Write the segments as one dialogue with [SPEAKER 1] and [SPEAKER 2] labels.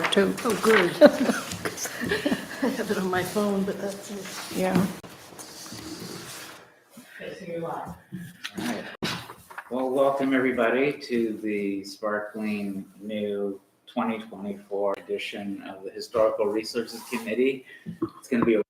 [SPEAKER 1] back too.
[SPEAKER 2] Oh, good. I have it on my phone, but that's it.
[SPEAKER 1] Yeah.
[SPEAKER 3] All right. Well, welcome everybody to the sparkling new 2024 edition of the Historical Resources Committee. It's going to be a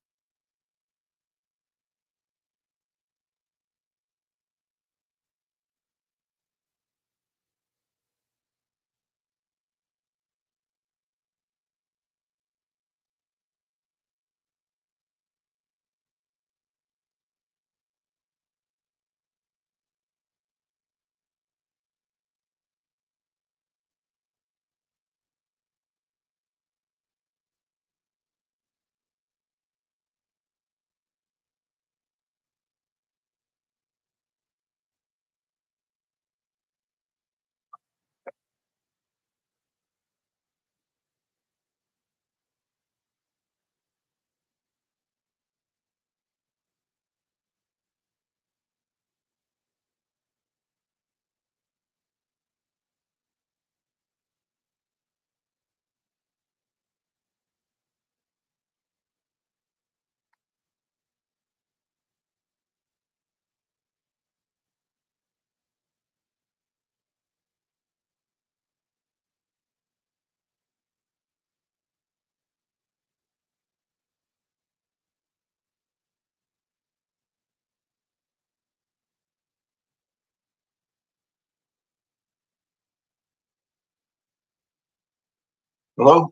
[SPEAKER 4] Hello?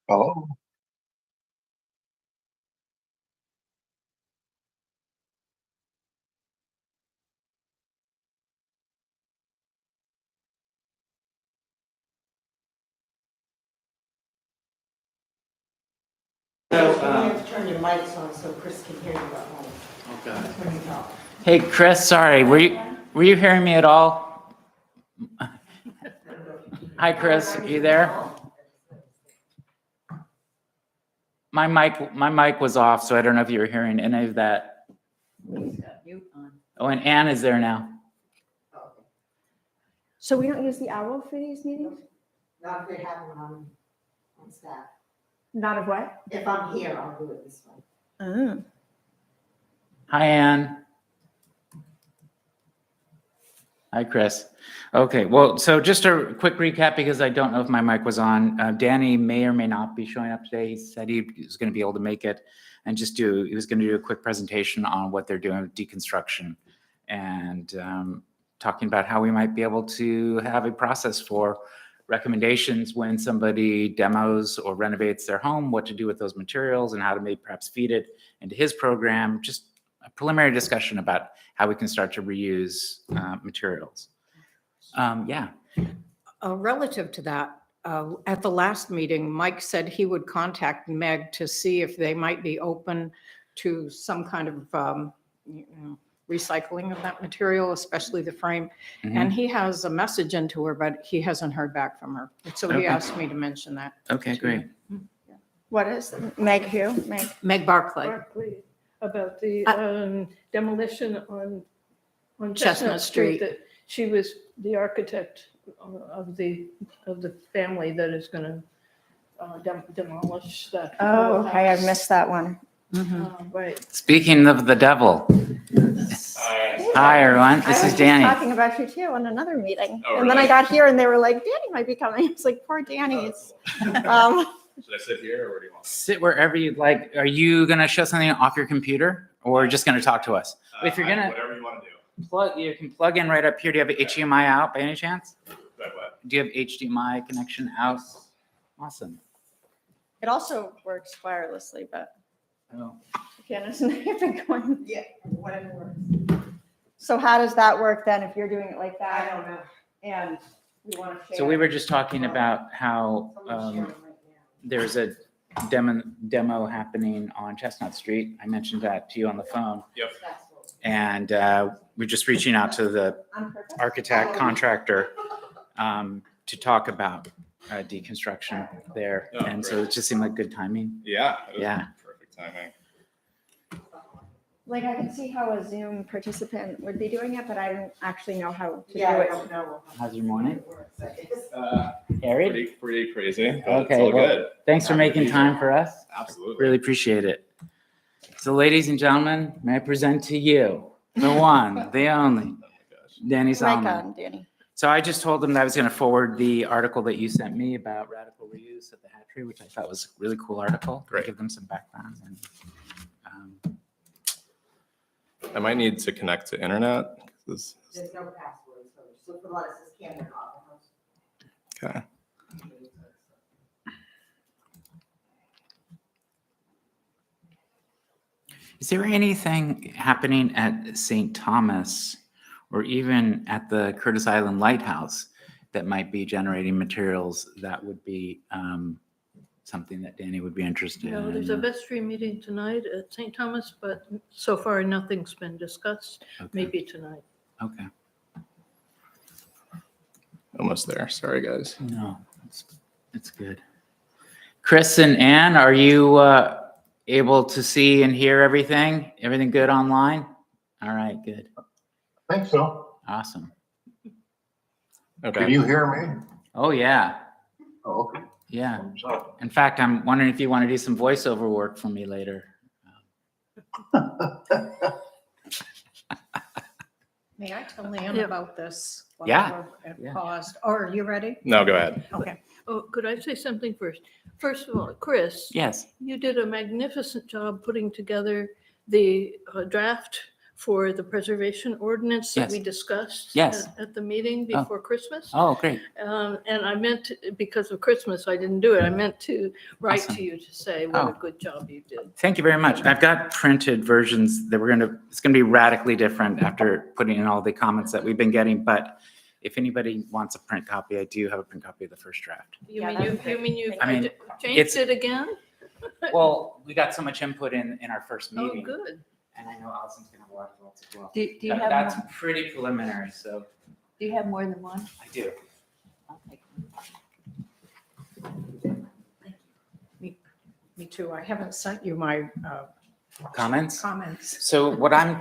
[SPEAKER 4] Hello?
[SPEAKER 3] so.
[SPEAKER 2] You have to turn your mics on so Chris can hear you at home
[SPEAKER 3] Oh God.
[SPEAKER 2] when you talk.
[SPEAKER 3] Hey, Chris. Sorry. Were you hearing me at all? Hi, Chris. Are you there? My mic was off, so I don't know if you were hearing any of that. Oh, and Ann is there now.
[SPEAKER 5] So we don't use the owl for these meetings?
[SPEAKER 2] Not if they have one on staff.
[SPEAKER 5] Not of what?
[SPEAKER 2] If I'm here, I'll do it this way.
[SPEAKER 5] Oh.
[SPEAKER 3] Hi, Ann. Hi, Chris. Okay, well, so just a quick recap because I don't know if my mic was on. Danny may or may not be showing up today. He said he was going to be able to make it and he was going to do a quick presentation on what they're doing with deconstruction and talking about how we might be able to have a process for recommendations when somebody demos or renovates their home, what to do with those materials and how to maybe perhaps feed it into his program. Just a preliminary discussion about how we can start to reuse materials. Yeah,
[SPEAKER 1] Relative to that, at the last meeting, Mike said he would contact Meg to see if they might be open to some kind of recycling of that material, especially the frame. And he has a message into her, but he hasn't heard back from her. So he
[SPEAKER 3] Okay.
[SPEAKER 1] asked me to mention that.
[SPEAKER 3] okay, great.
[SPEAKER 5] What is, Meg who? Meg?
[SPEAKER 1] Meg Barclay.
[SPEAKER 2] Barclay, about the demolition on
[SPEAKER 1] Chestnut
[SPEAKER 2] Chestnut Street.
[SPEAKER 1] Street.
[SPEAKER 2] That she was the architect of the family that is going to demolish that.
[SPEAKER 5] Oh,
[SPEAKER 2] whole
[SPEAKER 5] okay, I
[SPEAKER 2] house.
[SPEAKER 5] missed that one.
[SPEAKER 2] Right.
[SPEAKER 3] Speaking of the devil, hi, everyone, this is
[SPEAKER 5] I
[SPEAKER 3] Danny.
[SPEAKER 5] was talking about you too on another meeting.
[SPEAKER 4] Oh,
[SPEAKER 5] And then I
[SPEAKER 4] really?
[SPEAKER 5] got here and they were like, Danny might be coming. I was like, poor Danny. It's, um,
[SPEAKER 4] Should I sit here or where do you want?
[SPEAKER 3] Sit wherever you'd like. Are you gonna show something off your computer or just gonna talk to us? If you're gonna
[SPEAKER 4] Whatever you want to do.
[SPEAKER 3] you can plug in right up here. Do you have HDMI out by any chance?
[SPEAKER 4] Like what?
[SPEAKER 3] Do you have HDMI connection out? Awesome.
[SPEAKER 5] It also works wirelessly, but
[SPEAKER 3] Oh.
[SPEAKER 5] again, it's not going.
[SPEAKER 6] Yeah, whatever works.
[SPEAKER 5] So how does that work then if you're doing it like that? I don't know. And we want to share.
[SPEAKER 3] So we were just talking about how
[SPEAKER 6] Someone's sharing right now.
[SPEAKER 3] there's a demo happening on Chestnut Street. I mentioned that to you on the phone.
[SPEAKER 4] Yep.
[SPEAKER 6] That's what-
[SPEAKER 3] And we're just reaching out to the
[SPEAKER 5] On purpose?
[SPEAKER 3] architect contractor to talk about deconstruction there.
[SPEAKER 4] Oh,
[SPEAKER 3] And so
[SPEAKER 4] great.
[SPEAKER 3] it just seemed like good timing.
[SPEAKER 4] Yeah. it was
[SPEAKER 3] Yeah.
[SPEAKER 4] Perfect timing.
[SPEAKER 5] Like I can see how a Zoom participant would be doing it, but I don't actually know how to do
[SPEAKER 6] Yeah, I
[SPEAKER 5] it.
[SPEAKER 6] don't know.
[SPEAKER 3] How's your morning?
[SPEAKER 4] Pretty,
[SPEAKER 3] Harry?
[SPEAKER 4] pretty crazy. But
[SPEAKER 3] Okay,
[SPEAKER 4] It's all
[SPEAKER 3] well,
[SPEAKER 4] good.
[SPEAKER 3] thanks for
[SPEAKER 4] Happy to
[SPEAKER 3] making
[SPEAKER 4] be
[SPEAKER 3] time
[SPEAKER 4] here.
[SPEAKER 3] for us.
[SPEAKER 4] Absolutely.
[SPEAKER 3] Really appreciate it. So ladies and gentlemen, may I present to you the one, the only,
[SPEAKER 4] Oh my gosh.
[SPEAKER 3] Danny
[SPEAKER 5] Mic
[SPEAKER 3] Solomon.
[SPEAKER 5] on, Danny.
[SPEAKER 3] So I just told them that I was going to forward the article that you sent me about radical reuse at the hatchery, which I thought was a really cool article.
[SPEAKER 4] Great.
[SPEAKER 3] Give them some background. And,
[SPEAKER 4] I might need to connect to internet.
[SPEAKER 6] There's no password, so for a lot of this can't turn off.
[SPEAKER 4] Okay.
[SPEAKER 3] is there anything happening at St. Thomas or even at the Curtis Island Lighthouse that might be generating materials that would be something that Danny would be interested
[SPEAKER 2] No,
[SPEAKER 3] in?
[SPEAKER 2] there's a vestry meeting tonight at St. Thomas, but so far nothing's been discussed.
[SPEAKER 3] Okay.
[SPEAKER 2] Maybe tonight.
[SPEAKER 3] Okay.
[SPEAKER 4] Almost there. Sorry, guys.
[SPEAKER 3] No, it's good. Chris and Ann, are you able to see and hear everything? Everything good online? All right, good.
[SPEAKER 7] I think so.
[SPEAKER 3] Awesome.
[SPEAKER 7] Can
[SPEAKER 4] Okay.
[SPEAKER 7] you hear me?
[SPEAKER 3] Oh, yeah.
[SPEAKER 7] Oh, okay.
[SPEAKER 3] Yeah.
[SPEAKER 7] Thumbs up.
[SPEAKER 3] In fact, I'm wondering if you want to do some voiceover work for me later.
[SPEAKER 1] May I tell Ann
[SPEAKER 2] Yeah.
[SPEAKER 1] about this? while
[SPEAKER 3] Yeah.
[SPEAKER 1] we're at
[SPEAKER 3] Yeah.
[SPEAKER 1] Paused. Or are you ready?
[SPEAKER 4] No, go ahead.
[SPEAKER 1] Okay.
[SPEAKER 2] Oh, could I say something first? First of all, Chris,
[SPEAKER 3] Yes.
[SPEAKER 2] you did a magnificent job putting together the draft for the preservation ordinance that
[SPEAKER 3] Yes.
[SPEAKER 2] we discussed
[SPEAKER 3] Yes.
[SPEAKER 2] at the meeting
[SPEAKER 3] Oh.
[SPEAKER 2] before Christmas.
[SPEAKER 3] Oh, great.
[SPEAKER 2] And I meant, because of Christmas, I didn't do it. I meant to write
[SPEAKER 3] Awesome.
[SPEAKER 2] to you to say what a
[SPEAKER 3] Oh.
[SPEAKER 2] good job you did.
[SPEAKER 3] Thank you very much. I've got printed versions that it's going to be radically different after putting in all the comments that we've been getting. But if anybody wants a print copy, I do have a print copy of the first draft.
[SPEAKER 2] You
[SPEAKER 5] Yeah,
[SPEAKER 2] mean
[SPEAKER 5] that'd
[SPEAKER 2] you,
[SPEAKER 5] be great.
[SPEAKER 2] you mean you've
[SPEAKER 3] I mean,
[SPEAKER 2] changed it again?
[SPEAKER 3] Well, we got so much input in our first
[SPEAKER 2] Oh,
[SPEAKER 3] meeting.
[SPEAKER 2] good.
[SPEAKER 3] And I know Allison's going to have a lot of thoughts as well.
[SPEAKER 8] Do you
[SPEAKER 3] But
[SPEAKER 8] have,
[SPEAKER 3] that's
[SPEAKER 8] more-
[SPEAKER 3] pretty preliminary, so
[SPEAKER 8] do you have more than one?
[SPEAKER 3] I do.
[SPEAKER 8] I'll take one.
[SPEAKER 1] Me too. I haven't sent you my
[SPEAKER 3] Comments?
[SPEAKER 1] comments.
[SPEAKER 3] So what I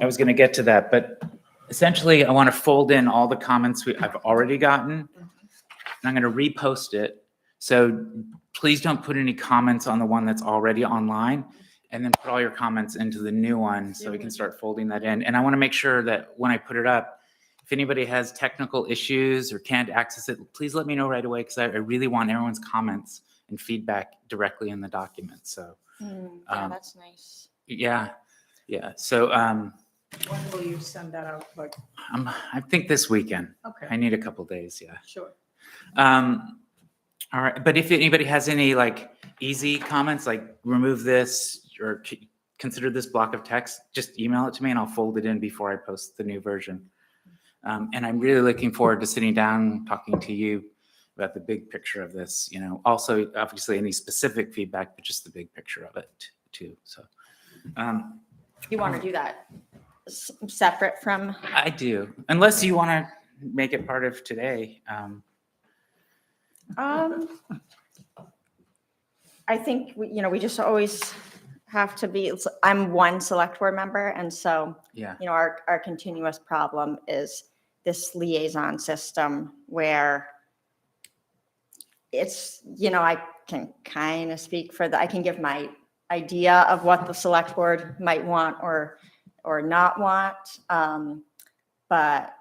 [SPEAKER 3] was going to get to that, but essentially I want to fold in all the comments I've already gotten. And I'm going to repost it. So please don't put any comments on the one that's already online, and then put all your comments into the new one so we can start folding that in. And I want to make sure that when I put it up, if anybody has technical issues or can't access it, please let me know right away, because I really want everyone's comments and feedback directly in the document. So
[SPEAKER 5] Yeah, that's nice.
[SPEAKER 3] yeah. So
[SPEAKER 1] When will you send that out? Like,
[SPEAKER 3] I think this weekend. I
[SPEAKER 1] okay,
[SPEAKER 3] need a couple days. Yeah.
[SPEAKER 1] sure.
[SPEAKER 3] All right. But if anybody has any like easy comments, like remove this or consider this block of text, just email it to me and I'll fold it in before I post the new version. And I'm really looking forward to sitting down, talking to you about the big picture of this, also obviously any specific feedback, but just the big picture of it too. So
[SPEAKER 5] You want to do that separate from,
[SPEAKER 3] I do, unless you want to make it part of today.
[SPEAKER 5] I think, we just always have to be, I'm one select board member, and so,
[SPEAKER 3] Yeah,
[SPEAKER 5] our continuous problem is this liaison system where it's, I can kind of speak for I can give my idea of what the select board might want or not want. But,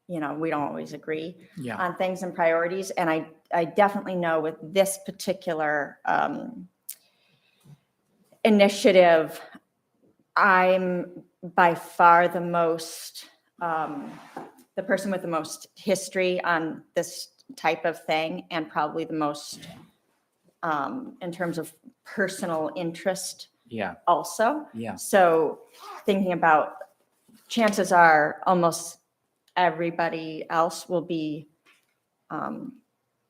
[SPEAKER 5] we don't always agree
[SPEAKER 3] yeah,
[SPEAKER 5] on things and priorities. And I definitely know with this particular initiative, I'm by far the most, the person with the most history on this type of thing, and probably the most in terms of personal interest
[SPEAKER 3] yeah,
[SPEAKER 5] also.
[SPEAKER 3] yeah,
[SPEAKER 5] So thinking about, chances are almost everybody else will be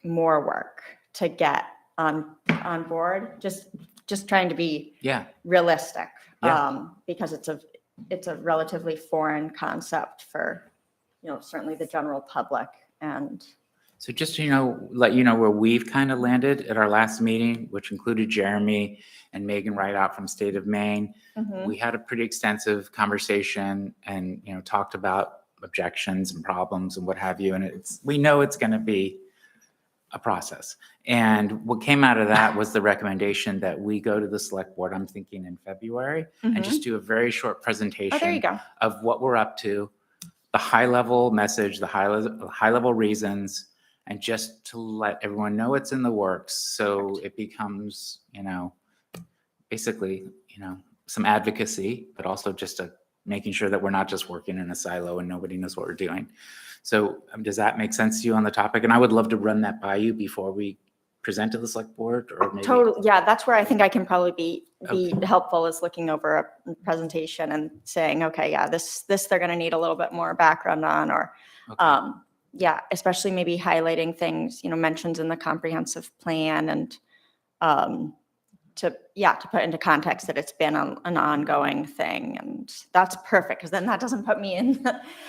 [SPEAKER 5] more work to get on board. Just trying to be
[SPEAKER 3] yeah,
[SPEAKER 5] realistic,
[SPEAKER 3] Yeah.
[SPEAKER 5] because it's a relatively foreign concept for, certainly the general public. And
[SPEAKER 3] So just to let you know where we've kind of landed at our last meeting, which included Jeremy and Megan Wright out from State of Maine. We had a pretty extensive conversation and, talked about objections and problems and what have you. And we know it's going to be a process. And what came out of that was the recommendation that we go to the select board, I'm thinking in February, and just do a very short presentation
[SPEAKER 5] oh, there you go.
[SPEAKER 3] of what we're up to, the high level message, the high level reasons, and just to let everyone know it's in the works. So it becomes, basically, some advocacy, but also just making sure that we're not just working in a silo and nobody knows what we're doing. So does that make sense to you on the topic? And I would love to run that by you before we present to the select board, or maybe.
[SPEAKER 5] Totally. Yeah, that's where I think I can probably be
[SPEAKER 3] Okay.
[SPEAKER 5] helpful, is looking over a presentation and saying, okay, yeah, this they're going to need a little bit more background on, or
[SPEAKER 3] Okay.
[SPEAKER 5] yeah, especially maybe highlighting things, mentions in the comprehensive plan, and to put into context that it's been an ongoing thing. And that's perfect, because then that doesn't put me in.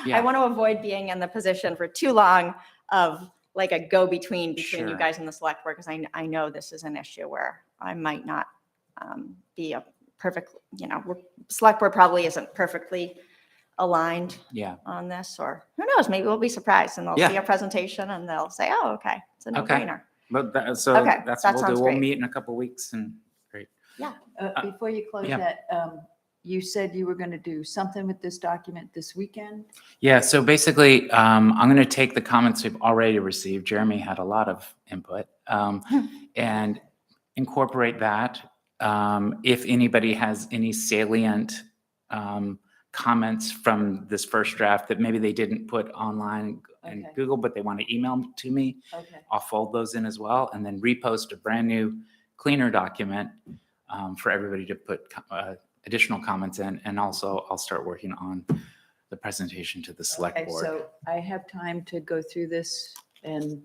[SPEAKER 3] Yeah.
[SPEAKER 5] I want to avoid being in the position for too long of like a go-between between you
[SPEAKER 3] Sure.
[SPEAKER 5] guys and the select board, because I know this is an issue where I might not be a perfect, select board probably isn't perfectly aligned
[SPEAKER 3] Yeah.
[SPEAKER 5] on this, or who knows, maybe we'll be surprised and they'll see
[SPEAKER 3] Yeah.
[SPEAKER 5] a presentation and they'll say, oh, okay, it's a
[SPEAKER 3] Okay.
[SPEAKER 5] no-brainer.
[SPEAKER 3] But that's
[SPEAKER 5] Okay,
[SPEAKER 3] what
[SPEAKER 5] that
[SPEAKER 3] we'll do.
[SPEAKER 5] sounds
[SPEAKER 3] We'll
[SPEAKER 5] great.
[SPEAKER 3] meet in a couple weeks and great.
[SPEAKER 8] Before you close
[SPEAKER 3] yeah.
[SPEAKER 8] that, you said you were going to do something with this document this weekend?
[SPEAKER 3] Yeah, so basically, I'm going to take the comments we've already received. Jeremy had a lot of input, and incorporate that. If anybody has any salient comments from this first draft that maybe they didn't put online in
[SPEAKER 8] Okay.
[SPEAKER 3] Google, but they want to email them to me,
[SPEAKER 8] Okay.
[SPEAKER 3] I'll fold those in as well, and then repost a brand new, cleaner document for everybody to put additional comments in. And also, I'll start working on the presentation to the select
[SPEAKER 8] Okay,
[SPEAKER 3] board.
[SPEAKER 8] so I have time to go through this and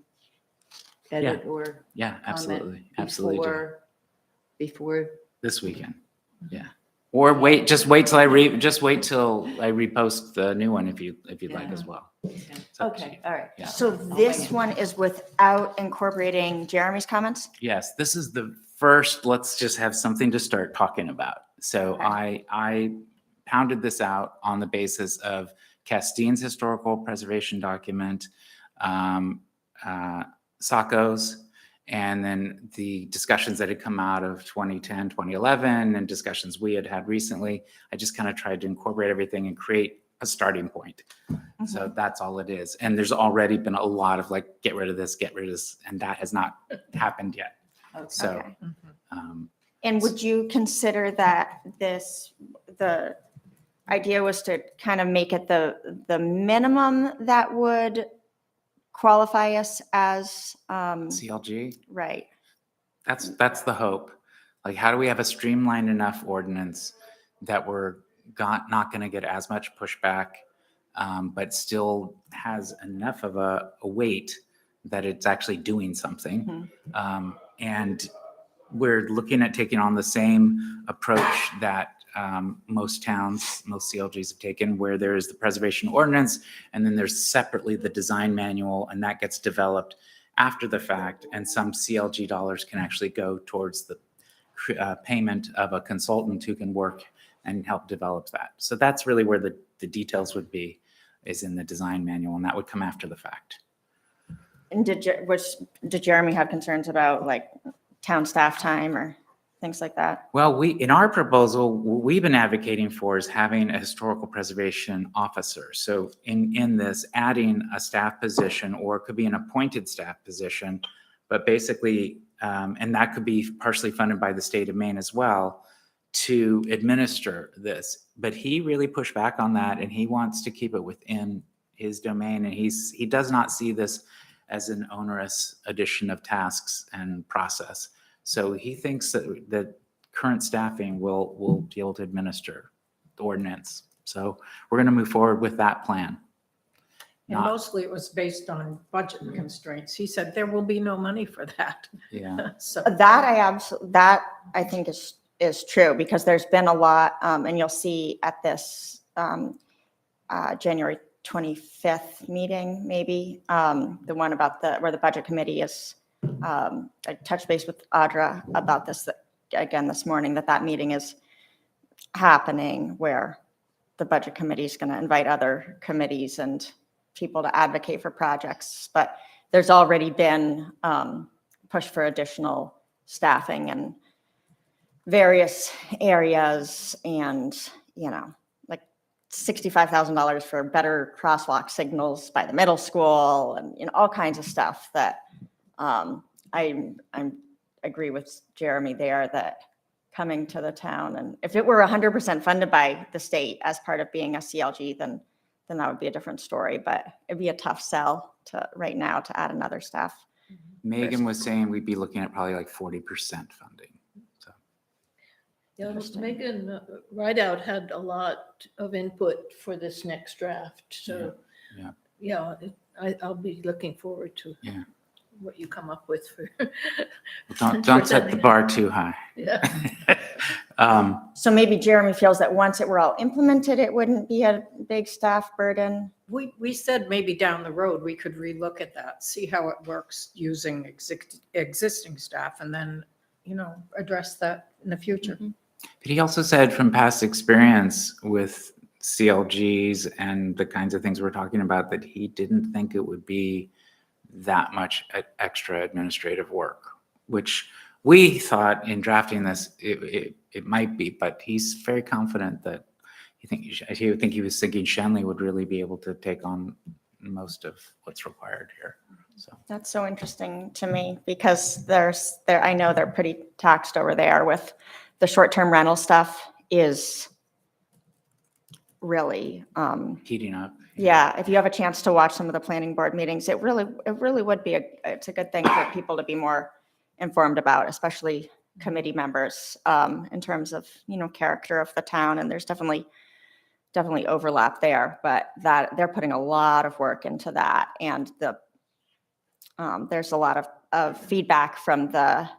[SPEAKER 8] edit or
[SPEAKER 3] Yeah,
[SPEAKER 8] comment
[SPEAKER 3] absolutely, absolutely. do.
[SPEAKER 8] before,
[SPEAKER 3] This weekend, yeah. Or wait till I repost the new one if you'd like
[SPEAKER 8] Yeah.
[SPEAKER 3] as well. It's up to
[SPEAKER 8] okay,
[SPEAKER 3] you.
[SPEAKER 8] all right.
[SPEAKER 3] Yeah.
[SPEAKER 5] So this one is without incorporating Jeremy's comments?
[SPEAKER 3] Yes, this is the first, let's just have something to start talking about. So
[SPEAKER 5] Okay.
[SPEAKER 3] I pounded this out on the basis of Castine's historical preservation document, Sacco's, and then the discussions that had come out of 2010, 2011, and discussions we had recently. I just kind of tried to incorporate everything and create a starting point. So that's all it is. And there's already been a lot of like, get rid of this, and that has not happened yet. So,
[SPEAKER 5] Okay.
[SPEAKER 3] um,
[SPEAKER 5] And would you consider that the idea was to kind of make it the minimum that would qualify us as,
[SPEAKER 3] CLG,
[SPEAKER 5] right?
[SPEAKER 3] that's the hope. Like, how do we have a streamlined enough ordinance that we're not going to get as much pushback but still has enough of a weight that it's actually doing something. And we're looking at taking on the same approach that most towns, most CLGs have taken, where there is the preservation ordinance, and then there's separately the design manual, and that gets developed after the fact. And some CLG dollars can actually go towards the payment of a consultant who can work and help develop that. So that's really where the details would be, is in the design manual, and that would come after the fact.
[SPEAKER 5] And did Jeremy have concerns about like town staff time or things like that?
[SPEAKER 3] Well, in our proposal, what we've been advocating for is having a historical preservation officer. So in this, adding a staff position, or it could be an appointed staff position, but basically, and that could be partially funded by the state of Maine as well, to administer this. But he really pushed back on that, and he wants to keep it within his domain. And he does not see this as an onerous addition of tasks and process. So he thinks that current staffing will be able to administer the ordinance. So we're going to move forward with that plan.
[SPEAKER 1] And mostly it was based on budget constraints. He said there will be no money for that.
[SPEAKER 3] Yeah.
[SPEAKER 1] So
[SPEAKER 5] That I think is true, because there's been a lot, and you'll see at this January 25th meeting, maybe, the one about where the budget committee is, I touched base with Audra about this again this morning, that meeting is happening, where the budget committee is going to invite other committees and people to advocate for projects. But there's already been push for additional staffing in various areas, and, like $65,000 for better crosswalk signals by the middle school, and, all kinds of stuff that I agree with Jeremy there, that coming to the town, and if it were 100% funded by the state as part of being a CLG, then that would be a different story. But it'd be a tough sell right now to add another staff.
[SPEAKER 3] Megan was saying we'd be looking at probably like 40% funding. So
[SPEAKER 2] Yeah,
[SPEAKER 5] Interesting.
[SPEAKER 2] Megan Rideout had a lot of input for this next draft, so,
[SPEAKER 3] Yeah.
[SPEAKER 2] I'll be looking forward to
[SPEAKER 3] Yeah.
[SPEAKER 2] what you come up with for.
[SPEAKER 3] don't set the bar too high.
[SPEAKER 2] Yeah.
[SPEAKER 5] So maybe Jeremy feels that once it were all implemented, it wouldn't be a big staff burden.
[SPEAKER 1] we said maybe down the road, we could relook at that, see how it works using existing staff, and then, address that in the future.
[SPEAKER 3] But he also said from past experience with CLGs and the kinds of things we're talking about, that he didn't think it would be that much extra administrative work, which we thought in drafting this, it might be, but he's very confident that he was thinking Shenley would really be able to take on most of what's required here. So
[SPEAKER 5] That's so interesting to me, because I know they're pretty taxed over there with the short-term rental stuff is really,
[SPEAKER 3] heating up.
[SPEAKER 5] yeah, if you have a chance to watch some of the planning board meetings, it really would be it's a good thing for people to be more informed about, especially committee members, in terms of, character of the town. And there's definitely overlap there, but that they're putting a lot of work into that. And there's a lot of feedback from the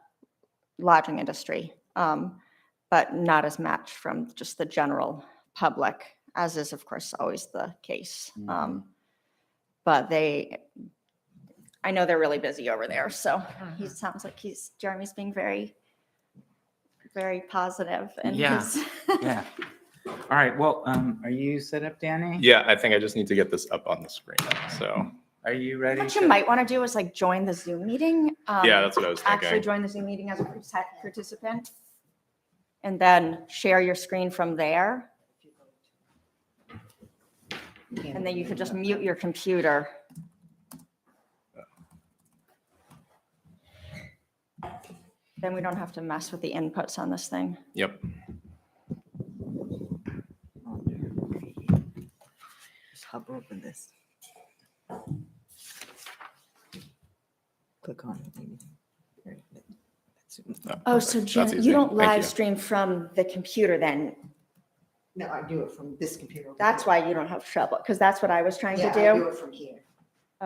[SPEAKER 5] lodging industry, but not as much from just the general public, as is, of course, always the case. But I know they're really busy over there. So he sounds like Jeremy's being very, very positive. And
[SPEAKER 3] Yeah. Yeah. All right. Well, are you set up, Danny?
[SPEAKER 4] Yeah, I think I just need to get this up on the screen. So,
[SPEAKER 3] Are you ready?
[SPEAKER 5] what you might want to do is like join the Zoom meeting.
[SPEAKER 4] yeah, that's what I was
[SPEAKER 5] Actually
[SPEAKER 4] thinking.
[SPEAKER 5] join the Zoom meeting as a participant, and then share your screen from there. And then you could just mute your computer. Then we don't have to mess with the inputs on this thing.
[SPEAKER 4] Yep.
[SPEAKER 9] Just hover over this. Click on it, maybe. There, that's-
[SPEAKER 5] Oh, so
[SPEAKER 4] That's
[SPEAKER 5] Jen,
[SPEAKER 4] easy.
[SPEAKER 5] you don't
[SPEAKER 4] Thank
[SPEAKER 5] live
[SPEAKER 4] you.
[SPEAKER 5] stream from the computer then?
[SPEAKER 6] No, I do it from this computer. over
[SPEAKER 5] That's
[SPEAKER 6] here.
[SPEAKER 5] why you don't have trouble, because that's what I was trying to
[SPEAKER 6] Yeah, I do
[SPEAKER 5] do.
[SPEAKER 6] it from here.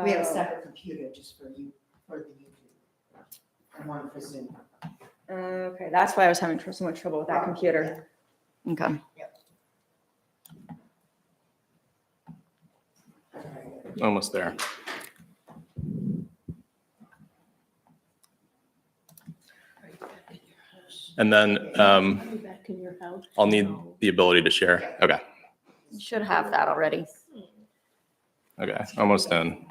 [SPEAKER 6] We have a
[SPEAKER 5] Oh.
[SPEAKER 6] separate computer just for you, for the YouTube. And one for Zoom.
[SPEAKER 5] Okay, that's why I was having so much trouble with that computer. Okay.
[SPEAKER 4] Almost there. And then
[SPEAKER 2] Back in your house.
[SPEAKER 4] I'll need the ability to share. Okay.
[SPEAKER 5] You should have that already.
[SPEAKER 4] Okay. Almost done.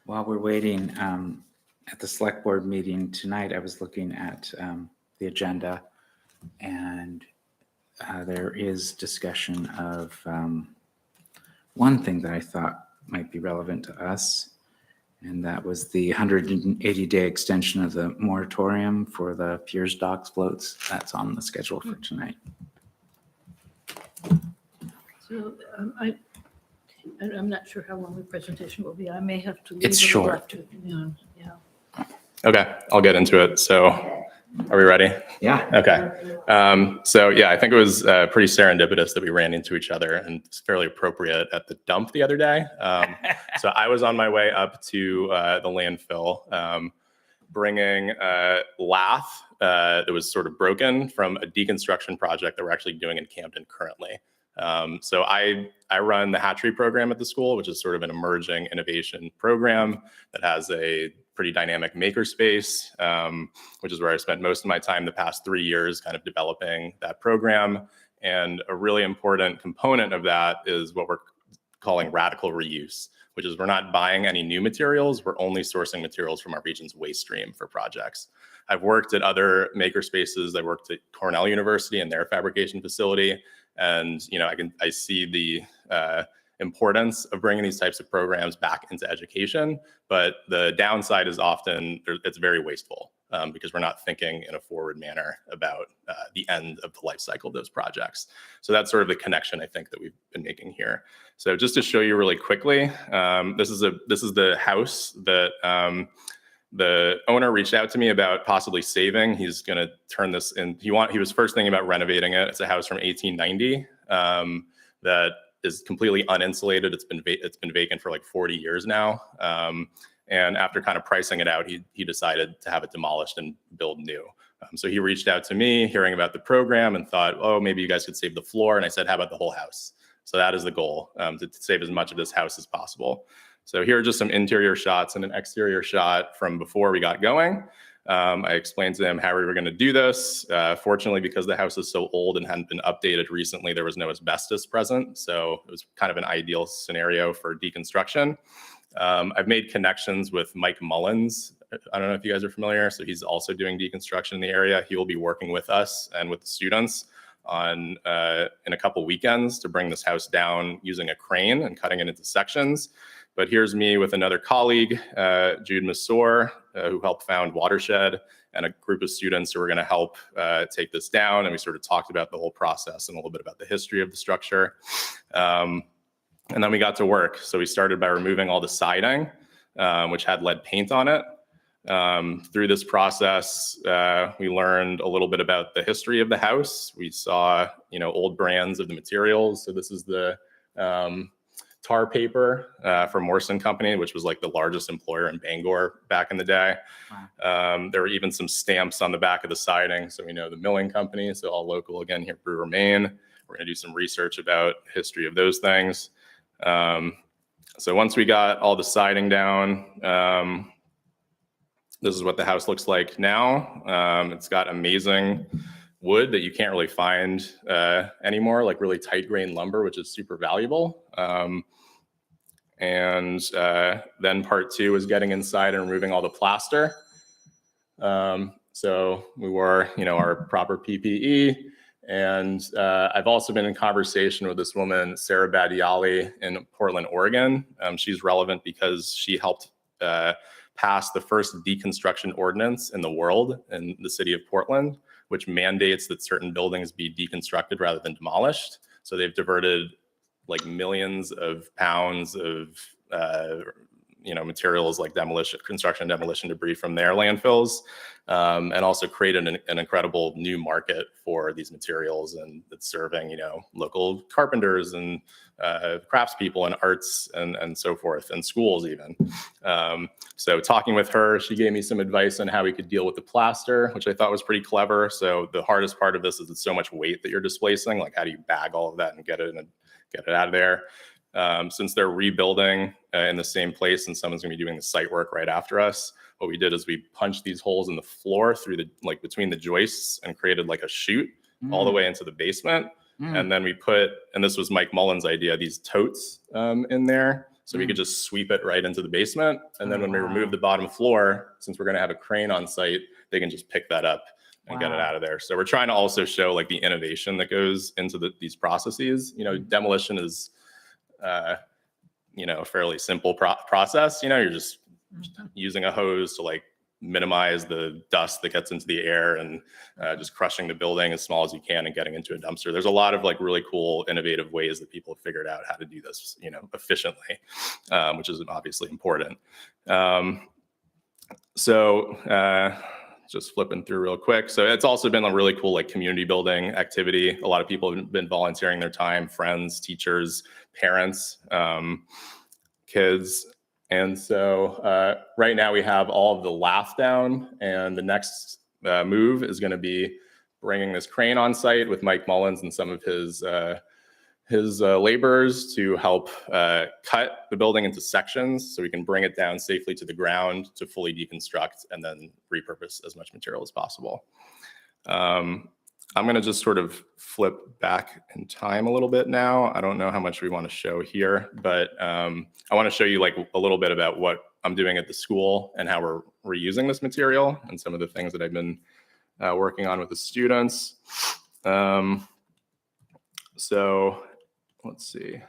[SPEAKER 3] While we're waiting, at the select board meeting tonight, I was looking at the agenda, and there is discussion of one thing that I thought might be relevant to us, and that was the 180-day extension of the moratorium for the Piers Docks floats. That's on the schedule for tonight.
[SPEAKER 2] So I'm not sure how long the presentation will be. I may have to leave.
[SPEAKER 3] It's
[SPEAKER 2] a little
[SPEAKER 3] short.
[SPEAKER 2] after, yeah.
[SPEAKER 4] Okay. I'll get into it. So are we ready?
[SPEAKER 3] Yeah.
[SPEAKER 4] Okay. So yeah, I think it was pretty serendipitous that we ran into each other, and it's fairly appropriate at the dump the other day. So I was on my way up to the landfill, bringing lath that was sort of broken from a deconstruction project that we're actually doing in Camden currently. So I run the hatchery program at the school, which is sort of an emerging innovation program that has a pretty dynamic makerspace, which is where I spent most of my time the past 3 years kind of developing that program. And a really important component of that is what we're calling radical reuse, which is we're not buying any new materials. We're only sourcing materials from our region's waste stream for projects. I've worked at other makerspaces. I worked at Cornell University and their fabrication facility. And I see the importance of bringing these types of programs back into education, but the downside is often it's very wasteful because we're not thinking in a forward manner about the end of the life cycle of those projects. So that's sort of the connection I think that we've been making here. So just to show you really quickly, this is the house that the owner reached out to me about possibly saving. He's going to turn this in. He was first thinking about renovating it. It's a house from 1890 that is completely uninsulated. It's been vacant for like 40 years now. And after kind of pricing it out, he decided to have it demolished and build new. So he reached out to me, hearing about the program, and thought, oh, maybe you guys could save the floor. And I said, how about the whole house? So that is the goal, to save as much of this house as possible. So here are just some interior shots and an exterior shot from before we got going. I explained to them how we were going to do this. Fortunately, because the house is so old and hadn't been updated recently, there was no asbestos present. So it was kind of an ideal scenario for deconstruction. I've made connections with Mike Mullins. I don't know if you guys are familiar. So he's also doing deconstruction in the area. He will be working with us and with the students in a couple weekends to bring this house down using a crane and cutting it into sections. But here's me with another colleague, Jude Massour, who helped found Watershed, and a group of students who were going to help take this down. And we sort of talked about the whole process and a little bit about the history of the structure. And then we got to work. So we started by removing all the siding, which had lead paint on it. Through this process, we learned a little bit about the history of the house. We saw, old brands of the materials. So this is the tar paper from Morrison Company, which was like the largest employer in Bangor back in the day.
[SPEAKER 3] Wow.
[SPEAKER 4] There were even some stamps on the back of the siding. So we know the milling company, so all local again here, Brewer, Maine. We're going to do some research about the history of those things. So once we got all the siding down, this is what the house looks like now. It's got amazing wood that you can't really find anymore, like really tight grain lumber, which is super valuable. And then part two is getting inside and removing all the plaster. So we wore, our proper PPE. And I've also been in conversation with this woman, Sarah Badiali, in Portland, Oregon. She's relevant because she helped passed the first deconstruction ordinance in the world in the city of Portland, which mandates that certain buildings be deconstructed rather than demolished. So they've diverted like millions of pounds of materials like construction demolition debris from their landfills, and also created an incredible new market for these materials, and it's serving local carpenters and craftspeople and arts and so forth, and schools even. So talking with her, she gave me some advice on how we could deal with the plaster, which I thought was pretty clever. So the hardest part of this is it's so much weight that you're displacing. Like, how do you bag all of that and get it out of there? Since they're rebuilding in the same place and someone's gonna be doing the site work right after us, what we did is we punched these holes in the floor through between the joists and created like a chute all the way into the basement. And then we put, and this was Mike Mullen's idea, these totes in there. So we could just sweep it right into the basement. And then when we remove the bottom floor, since we're gonna have a crane on site, they can just pick that up and get it out of there. So we're trying to also show like the innovation that goes into these processes. Demolition is, a fairly simple process. You're just using a hose to like minimize the dust that gets into the air and just crushing the building as small as you can and getting into a dumpster. There's a lot of like really cool, innovative ways that people have figured out how to do this, efficiently, which is obviously important. Just flipping through real quick. So it's also been a really cool like community building activity. A lot of people have been volunteering their time, friends, teachers, parents, kids. And so right now we have all of the lath down, and the next move is going to be bringing this crane on site with Mike Mullins and some of his laborers to help cut the building into sections so we can bring it down safely to the ground to fully deconstruct and then repurpose as much material as possible. I'm going to just sort of flip back in time a little bit now. I don't know how much we want to show here, but I want to show you like a little bit about what I'm doing at the school and how we're reusing this material and some of the things that I've been working on with the students. So let's see.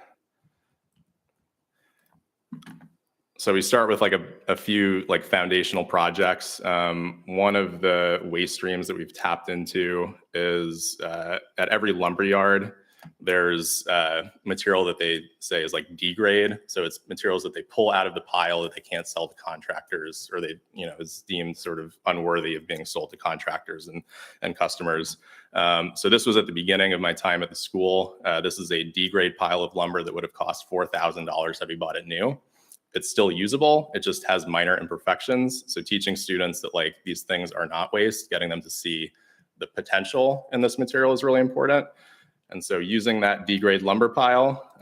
[SPEAKER 4] So we start with like a few like foundational projects. One of the waste streams that we've tapped into is at every lumberyard, there's material that they say is like degrade. So it's materials that they pull out of the pile that they can't sell to contractors, or they, is deemed sort of unworthy of being sold to contractors and customers. So this was at the beginning of my time at the school. This is a degrade pile of lumber that would have cost $4,000 had we bought it new. It's still usable. It just has minor imperfections. So teaching students that like these things are not waste, getting them to see the potential in this material is really important. And so using that degrade lumber pile,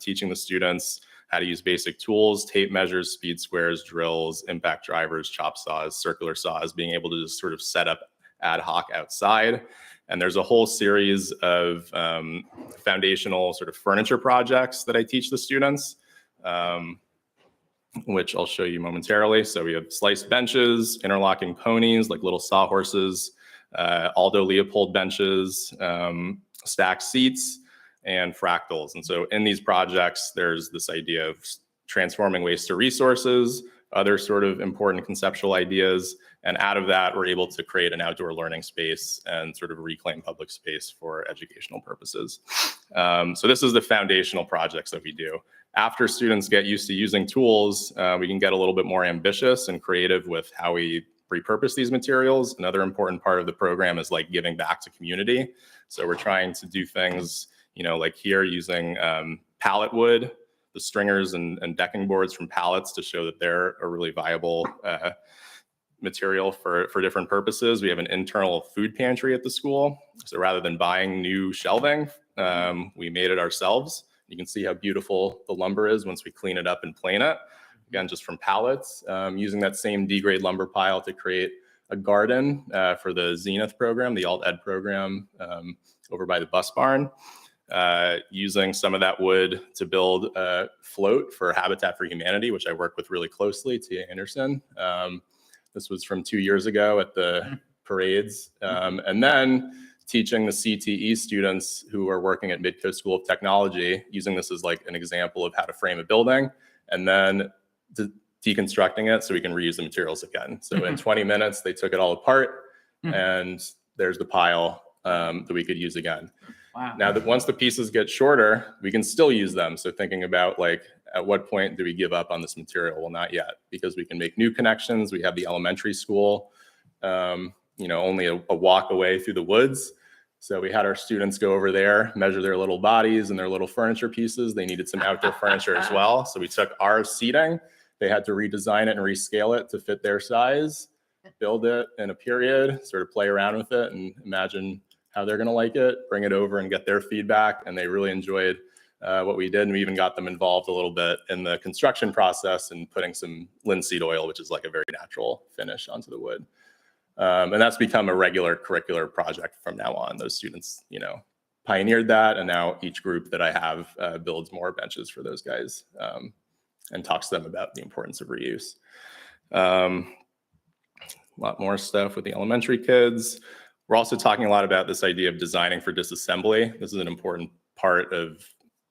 [SPEAKER 4] teaching the students how to use basic tools, tape measures, speed squares, drills, impact drivers, chop saws, circular saws, being able to just sort of set up ad hoc outside. And there's a whole series of foundational sort of furniture projects that I teach the students, which I'll show you momentarily. So we have sliced benches, interlocking ponies, like little sawhorses, Aldo Leopold benches, stacked seats, and fractals. And so in these projects, there's this idea of transforming waste to resources, other sort of important conceptual ideas. And out of that, we're able to create an outdoor learning space and sort of reclaim public space for educational purposes. So this is the foundational projects that we do. After students get used to using tools, we can get a little bit more ambitious and creative with how we repurpose these materials. Another important part of the program is like giving back to community. So we're trying to do things, like here using pallet wood, the stringers and decking boards from pallets to show that they're a really viable material for different purposes. We have an internal food pantry at the school. So rather than buying new shelving, we made it ourselves. You can see how beautiful the lumber is once we clean it up and plane it. Again, just from pallets, using that same degrade lumber pile to create a garden for the Zenith program, the alt ed program over by the bus barn. Using some of that wood to build a float for Habitat for Humanity, which I work with really closely, Tia Anderson. This was from 2 years ago at the parades. And then teaching the CTE students who are working at Midco School of Technology, using this as like an example of how to frame a building, and then deconstructing it so we can reuse the materials again. So in 20 minutes, they took it all apart, and there's the pile that we could use again.
[SPEAKER 3] Wow.
[SPEAKER 4] Now that once the pieces get shorter, we can still use them. So thinking about like, at what point do we give up on this material? Well, not yet, because we can make new connections. We have the elementary school, only a walk away through the woods. So we had our students go over there, measure their little bodies and their little furniture pieces. They needed some outdoor furniture as well. So we took our seating. They had to redesign it and rescale it to fit their size, build it in a period, sort of play around with it and imagine how they're going to like it, bring it over and get their feedback. And they really enjoyed what we did. And we even got them involved a little bit in the construction process and putting some linseed oil, which is like a very natural finish, onto the wood. And that's become a regular curricular project from now on. Those students, pioneered that. And now each group that I have builds more benches for those guys and talks to them about the importance of reuse. A lot more stuff with the elementary kids. We're also talking a lot about this idea of designing for disassembly. This is an important part of,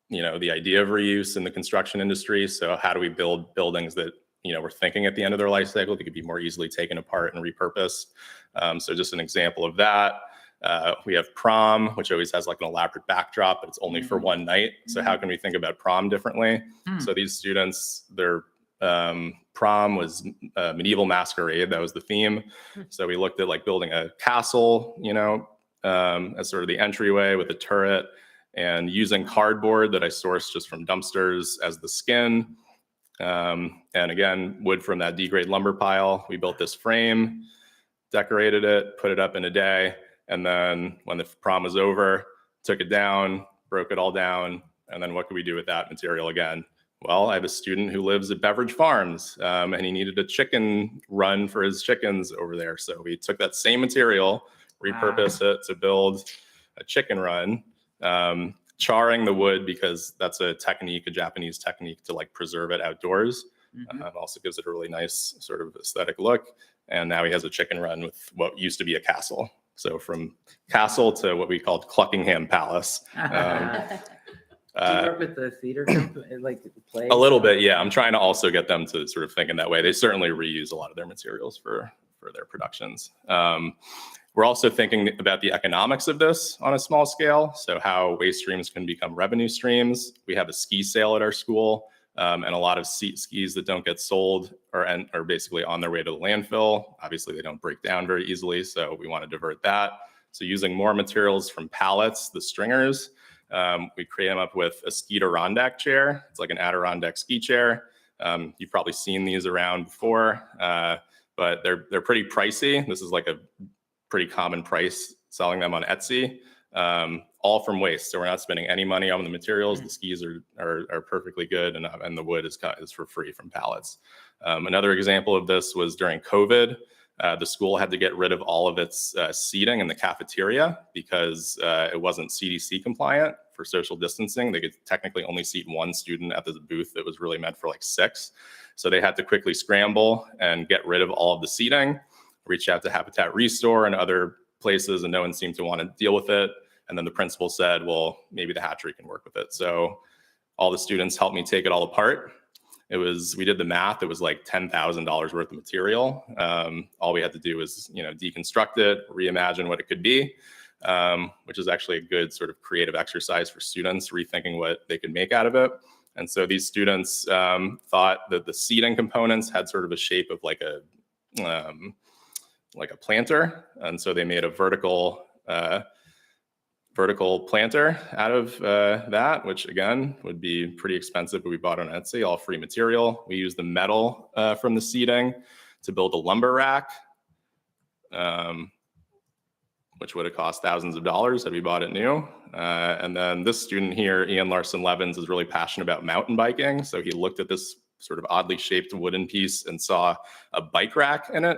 [SPEAKER 4] the idea of reuse in the construction industry. So how do we build buildings that, we're thinking at the end of their life cycle, they could be more easily taken apart and repurposed. So just an example of that. We have prom, which always has like an elaborate backdrop, but it's only for one night. So how can we think about prom differently? So these students, their prom was medieval masquerade. That was the theme. So we looked at like building a castle, as sort of the entryway with a turret, and using cardboard that I sourced just from dumpsters as the skin. And again, wood from that D-grade lumber pile. We built this frame, decorated it, put it up in a day. And then when the prom was over, took it down, broke it all down. And then what could we do with that material again? Well, I have a student who lives at Beveridge Farms, and he needed a chicken run for his chickens over there. So we took that same material, repurposed it to build a chicken run, charring the wood because that's a technique, a Japanese technique to like preserve it outdoors. Also gives it a really nice sort of aesthetic look. And now he has a chicken run with what used to be a castle. So from castle to what we called Cluckingham Palace.
[SPEAKER 3] Do you work with the theater company, like the play?
[SPEAKER 4] A little bit, yeah. I'm trying to also get them to sort of think in that way. They certainly reuse a lot of their materials for their productions. We're also thinking about the economics of this on a small scale. So how waste streams can become revenue streams. We have a ski sale at our school, and a lot of skis that don't get sold are basically on their way to the landfill. Obviously, they don't break down very easily, so we want to divert that. So using more materials from pallets, the stringers, we came up with a Ski-Adirondack chair. It's like an Adirondack ski chair. You've probably seen these around before, but they're pretty pricey. This is like a pretty common price selling them on Etsy, all from waste. So we're not spending any money on the materials. The skis are perfectly good, and the wood is for free from pallets. Another example of this was during COVID. The school had to get rid of all of its seating in the cafeteria because it wasn't CDC compliant for social distancing. They could technically only seat one student at this booth that was really meant for like 6. So they had to quickly scramble and get rid of all of the seating, reach out to Habitat Restore and other places, and no one seemed to want to deal with it. And then the principal said, well, maybe the hatchery can work with it. So all the students helped me take it all apart. We did the math. It was like $10,000 worth of material. All we had to do was, deconstruct it, reimagine what it could be, which is actually a good sort of creative exercise for students, rethinking what they could make out of it. And so these students thought that the seating components had sort of a shape of like a planter. And so they made a vertical planter out of that, which again would be pretty expensive, but we bought on Etsy, all free material. We used the metal from the seating to build a lumber rack, which would have cost thousands of dollars had we bought it new. And then this student here, Ian Larson Levins, is really passionate about mountain biking. So he looked at this sort of oddly shaped wooden piece and saw a bike rack in it.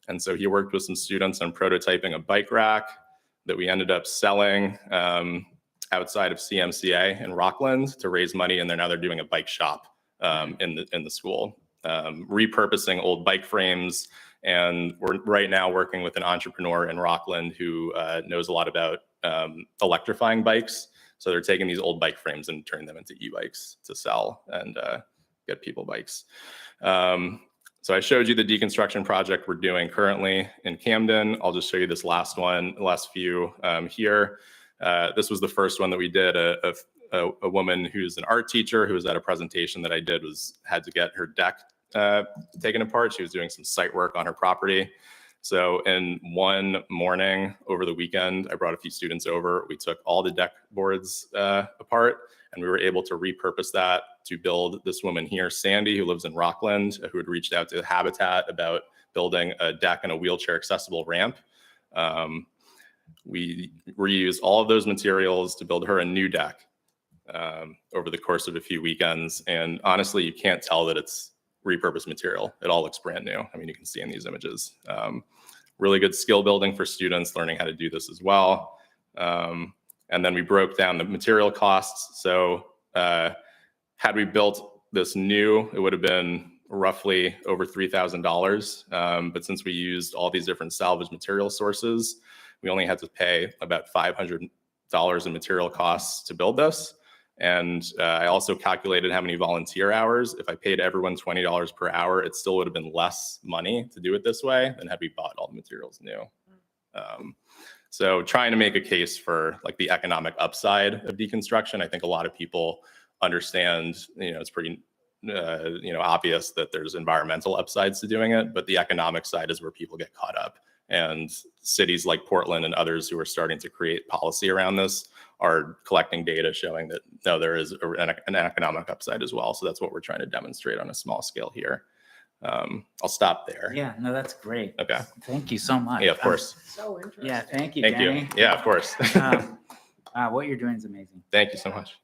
[SPEAKER 4] And so he worked with some students on prototyping a bike rack that we ended up selling outside of CMCA in Rockland to raise money. And now they're doing a bike shop in the school, repurposing old bike frames. And we're right now working with an entrepreneur in Rockland who knows a lot about electrifying bikes. So they're taking these old bike frames and turning them into e-bikes to sell. And get people bikes. So I showed you the deconstruction project we're doing currently in Camden. I'll just show you this last one, last few here. This was the first one that we did. A woman who's an art teacher who was at a presentation that I did had to get her deck taken apart. She was doing some site work on her property. So in one morning over the weekend, I brought a few students over. We took all the deck boards apart, and we were able to repurpose that to build this woman here, Sandy, who lives in Rockland, who had reached out to Habitat about building a deck and a wheelchair accessible ramp. We reused all of those materials to build her a new deck over the course of a few weekends. And honestly, you can't tell that it's repurposed material. It all looks brand new. I mean, you can see in these images. Really good skill building for students learning how to do this as well. And then we broke down the material costs. So had we built this new, it would have been roughly over $3,000. But since we used all these different salvage material sources, we only had to pay about $500 in material costs to build this. And I also calculated how many volunteer hours. If I paid everyone $20 per hour, it still would have been less money to do it this way than had we bought all the materials new. So trying to make a case for like the economic upside of deconstruction. I think a lot of people understand, it's pretty, obvious that there's environmental upsides to doing it, but the economic side is where people get caught up. And cities like Portland and others who are starting to create policy around this are collecting data showing that, no, there is an economic upside as well. So that's what we're trying to demonstrate on a small scale here. I'll stop there.
[SPEAKER 3] Yeah, no, that's great.
[SPEAKER 4] Okay.
[SPEAKER 3] Thank you so much.
[SPEAKER 4] Yeah, of course.
[SPEAKER 1] So interesting.
[SPEAKER 3] Yeah, thank you,
[SPEAKER 4] Thank
[SPEAKER 3] Danny.
[SPEAKER 4] you. Yeah, of course.
[SPEAKER 3] What you're doing is amazing.
[SPEAKER 4] Thank you so much.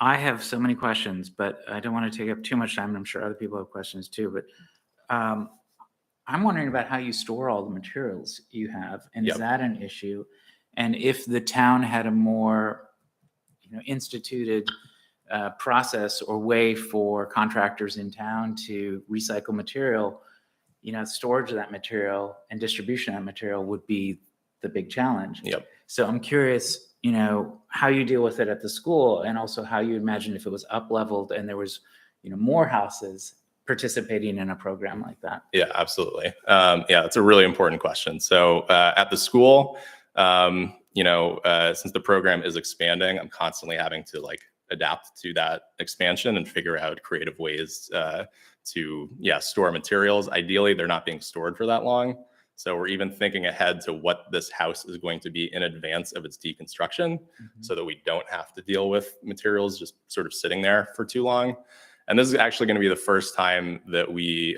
[SPEAKER 3] I have so many questions, but I don't want to take up too much time, and I'm sure other people have questions too. But I'm wondering about how you store all the materials you have, and
[SPEAKER 4] Yep.
[SPEAKER 3] is that an issue? And if the town had a more, instituted process or way for contractors in town to recycle material, storage of that material and distribution of that material would be the big challenge.
[SPEAKER 4] Yep.
[SPEAKER 3] So I'm curious, how you deal with it at the school, and also how you imagine if it was up leveled and there was, more houses participating in a program like that.
[SPEAKER 4] Yeah, absolutely. Yeah, it's a really important question. So at the school, since the program is expanding, I'm constantly having to adapt to that expansion and figure out creative ways to store materials. Ideally, they're not being stored for that long. So we're even thinking ahead to what this house is going to be in advance of its deconstruction, so that we don't have to deal with materials just sort of sitting there for too long. And this is actually going to be the first time that we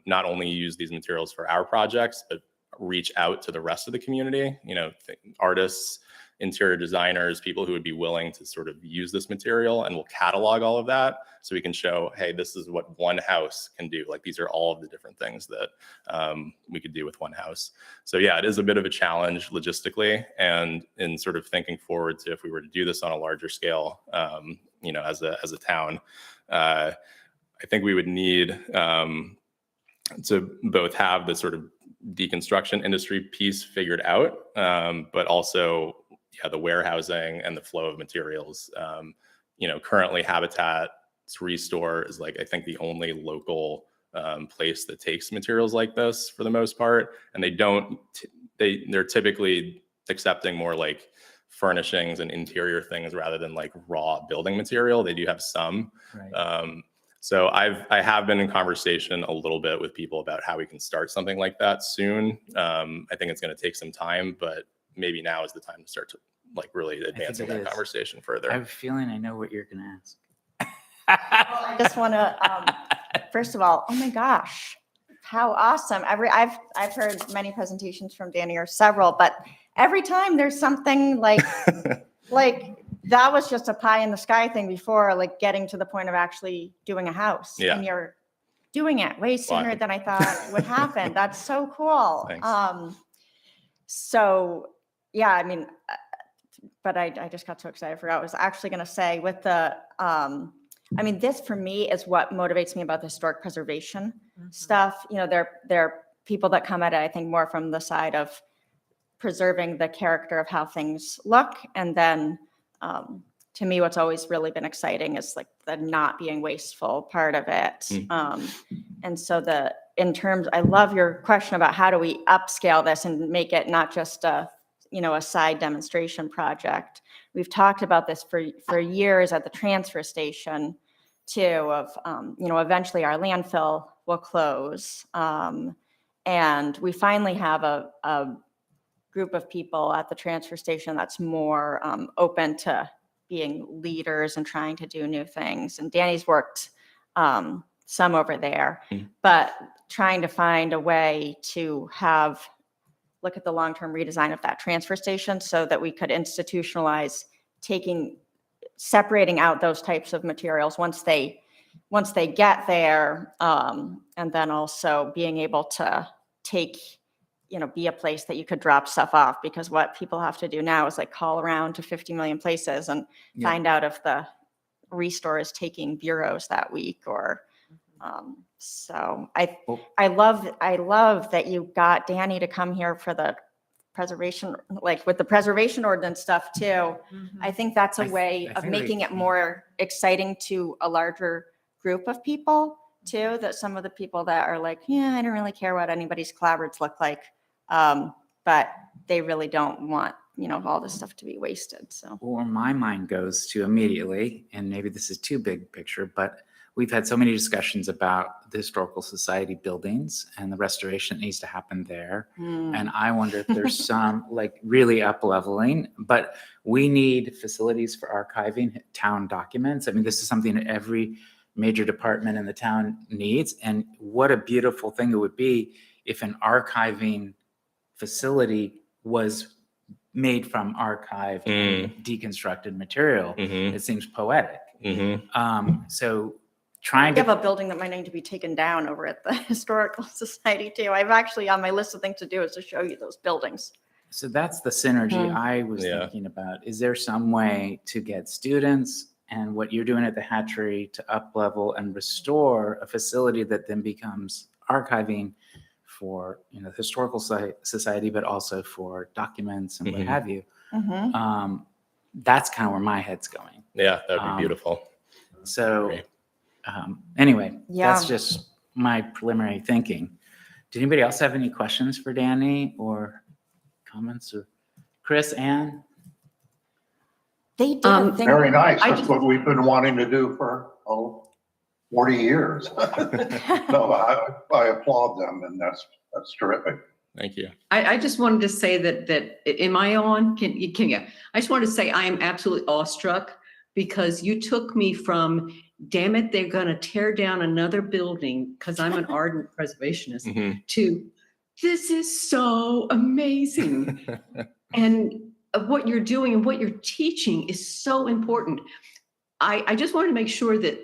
[SPEAKER 4] not only use these materials for our projects, but reach out to the rest of the community, artists, interior designers, people who would be willing to sort of use this material, and we'll catalog all of that so we can show, hey, this is what one house can do. Like, these are all of the different things that we could do with one house. So yeah, it is a bit of a challenge logistically, and in sort of thinking forward to if we were to do this on a larger scale, as a town, I think we would need to both have the sort of deconstruction industry piece figured out, but also the warehousing and the flow of materials. Currently Habitat's Restore is I think the only local place that takes materials like this for the most part, and they're typically accepting more furnishings and interior things rather than raw building material. They do have some.
[SPEAKER 3] Right.
[SPEAKER 4] So I have been in conversation a little bit with people about how we can start something like that soon. I think it's going to take some time, but maybe now is the time to start to really advancing that conversation further.
[SPEAKER 3] I have a feeling I know what you're going to ask.
[SPEAKER 5] I just want to, first of all, oh my gosh, how awesome. I've heard many presentations from Danny, or several, but every time there's something that was just a pie in the sky thing before, getting to the point of actually doing a house.
[SPEAKER 4] Yeah.
[SPEAKER 5] And you're doing it way sooner than I thought would happen. That's so cool.
[SPEAKER 4] Thanks.
[SPEAKER 5] So yeah, I mean, but I just got so excited. I forgot what I was actually going to say with the, this for me is what motivates me about the historic preservation stuff. There are people that come at it, I think, more from the side of preserving the character of how things look, and then to me, what's always really been exciting is like the not being wasteful part of it.
[SPEAKER 4] Mm.
[SPEAKER 5] And so in terms, I love your question about how do we upscale this and make it not just a side demonstration project. We've talked about this for years at the transfer station too, of, eventually our landfill will close. And we finally have a group of people at the transfer station that's more open to being leaders and trying to do new things. And Danny's worked some over there, but trying to find a way to look at the long-term redesign of that transfer station so that we could institutionalize separating out those types of materials once they get there, and then also being able to be a place that you could drop stuff off, because what people have to do now is like call around to 50 million places and
[SPEAKER 3] Yeah.
[SPEAKER 5] find out if the restore is taking bureaus that week or so I love that you got Danny to come here for the preservation, like with the preservation ordinance stuff too. I think that's a way
[SPEAKER 3] I
[SPEAKER 5] of
[SPEAKER 3] think
[SPEAKER 5] making it more exciting to a larger group of people too, that some of the people that are like, yeah, I don't really care what anybody's clapboards look like. But they really don't want, all this stuff to be wasted. So
[SPEAKER 3] Where my mind goes to immediately, and maybe this is too big picture, but we've had so many discussions about the Historical Society buildings and the restoration that needs to happen there. And I wonder if there's some like really up leveling, but we need facilities for archiving town documents. I mean, this is something that every major department in the town needs. And what a beautiful thing it would be if an archiving facility was made from archived and deconstructed material.
[SPEAKER 4] Mhm.
[SPEAKER 3] It seems poetic.
[SPEAKER 4] Mhm.
[SPEAKER 3] So trying
[SPEAKER 5] we have
[SPEAKER 3] to,
[SPEAKER 5] a building that might need to be taken down over at the Historical Society too. I've actually on my list of things to do is to show you those buildings.
[SPEAKER 3] so that's the synergy I was
[SPEAKER 4] Yeah.
[SPEAKER 3] thinking about. Is there some way to get students and what you're doing at the hatchery to up level and restore a facility that then becomes archiving for, the Historical Society, but also for documents and what
[SPEAKER 4] Mhm.
[SPEAKER 3] have you?
[SPEAKER 5] Mm-hmm.
[SPEAKER 3] That's kind of where my head's going.
[SPEAKER 4] Yeah, that would be
[SPEAKER 3] Um,
[SPEAKER 4] beautiful.
[SPEAKER 3] So
[SPEAKER 4] Great.
[SPEAKER 3] anyway,
[SPEAKER 5] Yeah.
[SPEAKER 3] that's just my preliminary thinking. Did anybody else have any questions for Danny or comments? Or Chris, Ann?
[SPEAKER 5] They did a thing.
[SPEAKER 7] Very nice.
[SPEAKER 8] I
[SPEAKER 7] That's
[SPEAKER 8] just-
[SPEAKER 7] what we've been wanting to do for, 40 years. No, I applaud them, and that's terrific.
[SPEAKER 4] Thank you.
[SPEAKER 8] I just wanted to say that, am I on? Can you, I just wanted to say I am absolutely awestruck because you took me from, damn it, they're gonna tear down another building because I'm an ardent preservationist,
[SPEAKER 4] Mhm.
[SPEAKER 8] to this is so amazing. And what you're doing and what you're teaching is so important. I just wanted to make sure that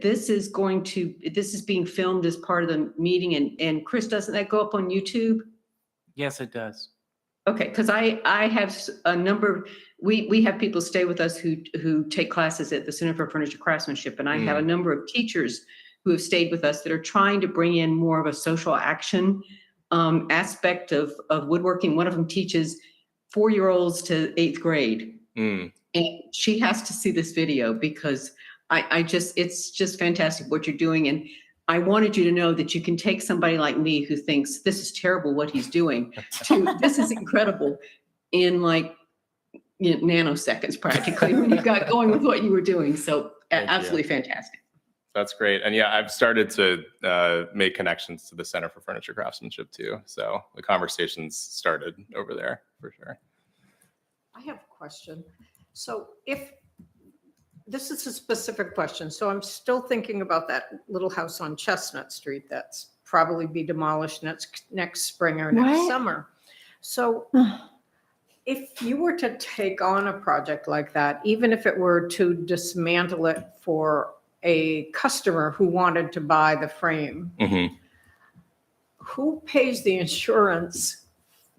[SPEAKER 8] this is being filmed as part of the meeting, and Chris, doesn't that go up on YouTube?
[SPEAKER 3] Yes, it does.
[SPEAKER 8] Okay, because I have a number, we have people stay with us who take classes at the Center for Furniture Craftsmanship, and I have a number of teachers who have stayed with us that are trying to bring in more of a social action aspect of woodworking. One of them teaches 4-year-olds to 8th grade.
[SPEAKER 4] Mm.
[SPEAKER 8] And she has to see this video because it's just fantastic what you're doing. And I wanted you to know that you can take somebody like me who thinks this is terrible what he's doing to this is incredible in like nanoseconds practically when you got going with what you were doing. So
[SPEAKER 4] Thank you.
[SPEAKER 8] absolutely fantastic.
[SPEAKER 4] That's great. And yeah, I've started to make connections to the Center for Furniture Craftsmanship too. So the conversations started over there for sure.
[SPEAKER 1] I have a question. So if, this is a specific question, so I'm still thinking about that little house on Chestnut Street that's probably be demolished next spring or next
[SPEAKER 5] What?
[SPEAKER 1] summer. So if you were to take on a project like that, even if it were to dismantle it for a customer who wanted to buy the frame,
[SPEAKER 4] Mhm.
[SPEAKER 1] who pays the insurance?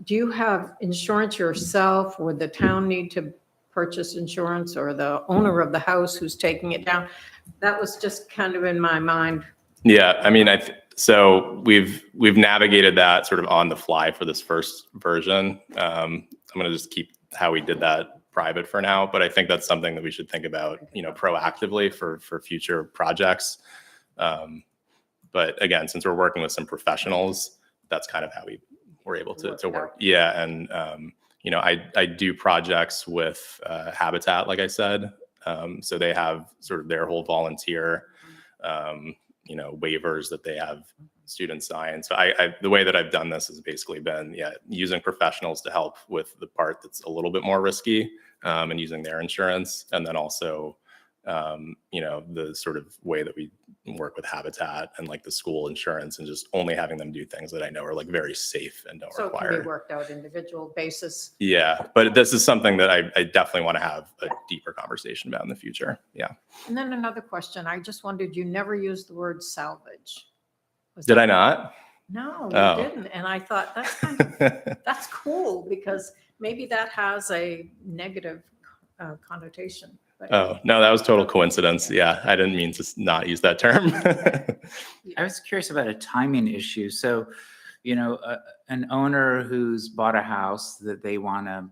[SPEAKER 1] Do you have insurance yourself? Would the town need to purchase insurance, or the owner of the house who's taking it down? That was just kind of in my mind.
[SPEAKER 4] Yeah, I mean, so we've navigated that sort of on the fly for this first version. I'm going to just keep how we did that private for now, but I think that's something that we should think about, proactively for future projects. But again, since we're working with some professionals, that's kind of how we were able to work. Yeah. And, I do projects with Habitat, like I said. So they have sort of their whole volunteer, waivers that they have students sign. So the way that I've done this has basically been, using professionals to help with the part that's a little bit more risky, and using their insurance. And then also, the sort of way that we work with Habitat and like the school insurance, and just only having them do things that I know are like very safe and don't
[SPEAKER 1] So it can
[SPEAKER 4] require.
[SPEAKER 1] be worked out individual basis.
[SPEAKER 4] Yeah, but this is something that I definitely want to have a deeper conversation about in the future. Yeah.
[SPEAKER 1] And then another question, I just wondered, you never used the word salvage. Was
[SPEAKER 4] Did
[SPEAKER 1] that-
[SPEAKER 4] I not?
[SPEAKER 1] No,
[SPEAKER 4] Oh.
[SPEAKER 1] you didn't. And I thought that's cool, because maybe that has a negative connotation. But
[SPEAKER 4] Oh, no, that was total coincidence. Yeah, I didn't mean to not use that term.
[SPEAKER 3] I was curious about a timing issue. So, an owner who's bought a house that they want to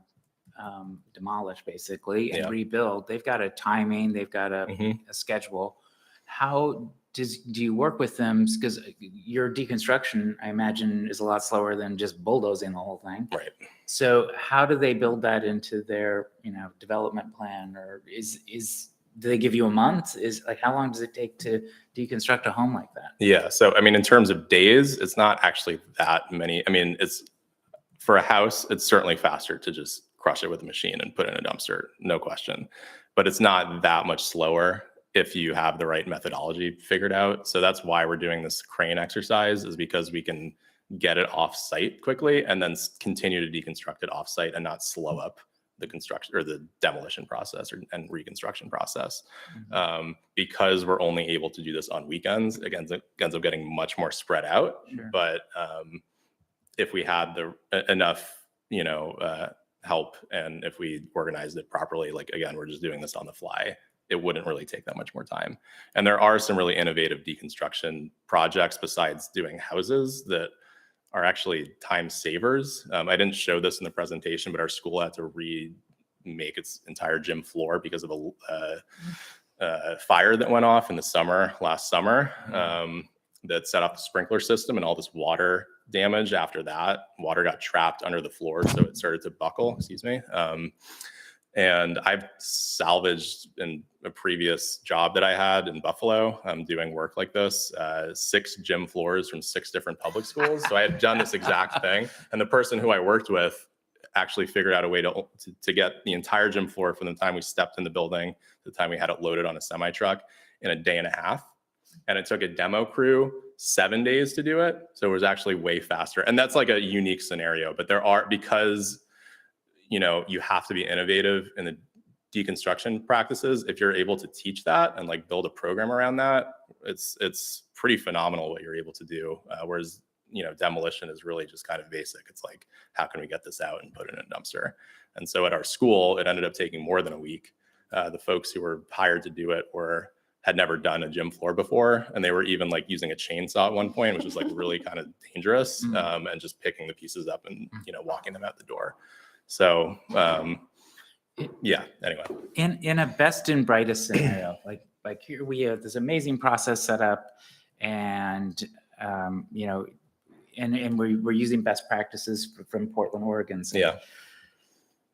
[SPEAKER 3] demolish basically and
[SPEAKER 4] Yeah.
[SPEAKER 3] rebuild, they've got a timing, they've got
[SPEAKER 4] Mhm.
[SPEAKER 3] a schedule. How do you work with them? Because your deconstruction, I imagine, is a lot slower than just bulldozing the whole thing.
[SPEAKER 4] Right.
[SPEAKER 3] So how do they build that into their, development plan? Or do they give you a month? How long does it take to deconstruct a home like that?
[SPEAKER 4] Yeah. So, I mean, in terms of days, it's not actually that many. I mean, it's for a house, it's certainly faster to just crush it with a machine and put it in a dumpster, no question. But it's not that much slower if you have the right methodology figured out. So that's why we're doing this crane exercise, is because we can get it off site quickly and then continue to deconstruct it off site and not slow up the construction or the demolition process and reconstruction process. Because we're only able to do this on weekends, it ends up getting much more spread out.
[SPEAKER 3] Sure.
[SPEAKER 4] But if we had enough, help, and if we organized it properly, like, again, we're just doing this on the fly, it wouldn't really take that much more time. And there are some really innovative deconstruction projects besides doing houses that are actually time savers. I didn't show this in the presentation, but our school had to remake its entire gym floor because of a fire that went off in the last summer, that set off the sprinkler system, and all this water damage after that. Water got trapped under the floor, so it started to buckle, excuse me. And I've salvaged in a previous job that I had in Buffalo, doing work like this, 6 gym floors from 6 different public schools. So I had done this exact thing. And the person who I worked with actually figured out a way to get the entire gym floor from the time we stepped in the building to the time we had it loaded on a semi truck in a day and a half. And it took a demo crew 7 days to do it. So it was actually way faster. And that's like a unique scenario, but because you have to be innovative in the deconstruction practices. If you're able to teach that and like build a program around that, it's pretty phenomenal what you're able to do. Whereas, demolition is really just kind of basic. It's like, how can we get this out and put it in a dumpster? And so at our school, it ended up taking more than a week. The folks who were hired to do it had never done a gym floor before. And they were even like using a chainsaw at one point, which was like really kind of dangerous, and just picking the pieces up and, walking them out the door. So, anyway.
[SPEAKER 3] In a best and brightest scenario, like here we have this amazing process set up, and and we're using best practices from Portland, Oregon. So
[SPEAKER 4] Yeah.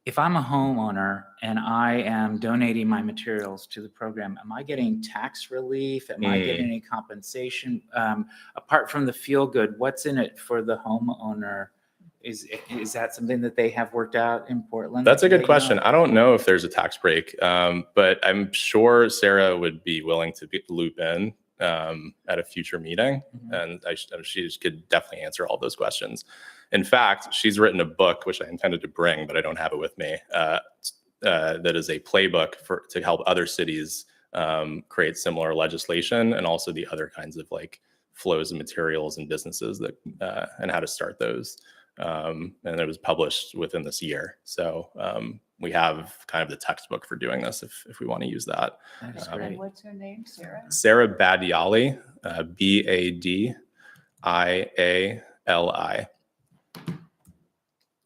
[SPEAKER 3] if I'm a homeowner and I am donating my materials to the program, am I getting tax relief? Am I getting any compensation? Apart from the feel good, what's in it for the homeowner? Is that something that they have worked out in Portland?
[SPEAKER 4] That's a good
[SPEAKER 3] You know?
[SPEAKER 4] question. I don't know if there's a tax break, but I'm sure Sarah would be willing to loop in at a future meeting. And she could definitely answer all those questions. In fact, she's written a book, which I intended to bring, but I don't have it with me, that is a playbook to help other cities create similar legislation, and also the other kinds of like flows of materials and businesses that and how to start those. And it was published within this year. So we have kind of the textbook for doing this if we want to use that.
[SPEAKER 3] That's
[SPEAKER 4] And
[SPEAKER 3] great.
[SPEAKER 1] What's her name, Sarah?
[SPEAKER 4] Sarah Badiali, Badiali.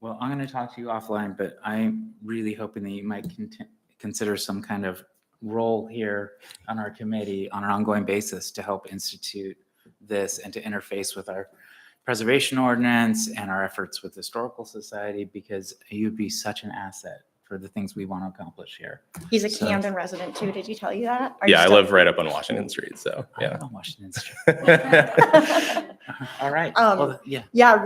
[SPEAKER 3] Well, I'm going to talk to you offline, but I'm really hoping that you might consider some kind of role here on our committee on an ongoing basis to help institute this and to interface with our preservation ordinance and our efforts with the Historical Society, because you'd be such an asset for the things we want to accomplish here.
[SPEAKER 5] He's a
[SPEAKER 3] So-
[SPEAKER 5] Camden resident too. Did he tell you that? Are you
[SPEAKER 4] Yeah, I
[SPEAKER 5] still-
[SPEAKER 4] live right up on Washington Street, so
[SPEAKER 3] I
[SPEAKER 4] yeah.
[SPEAKER 3] live on Washington Street. All right.
[SPEAKER 5] Um,
[SPEAKER 3] Well, yeah.
[SPEAKER 5] Yeah,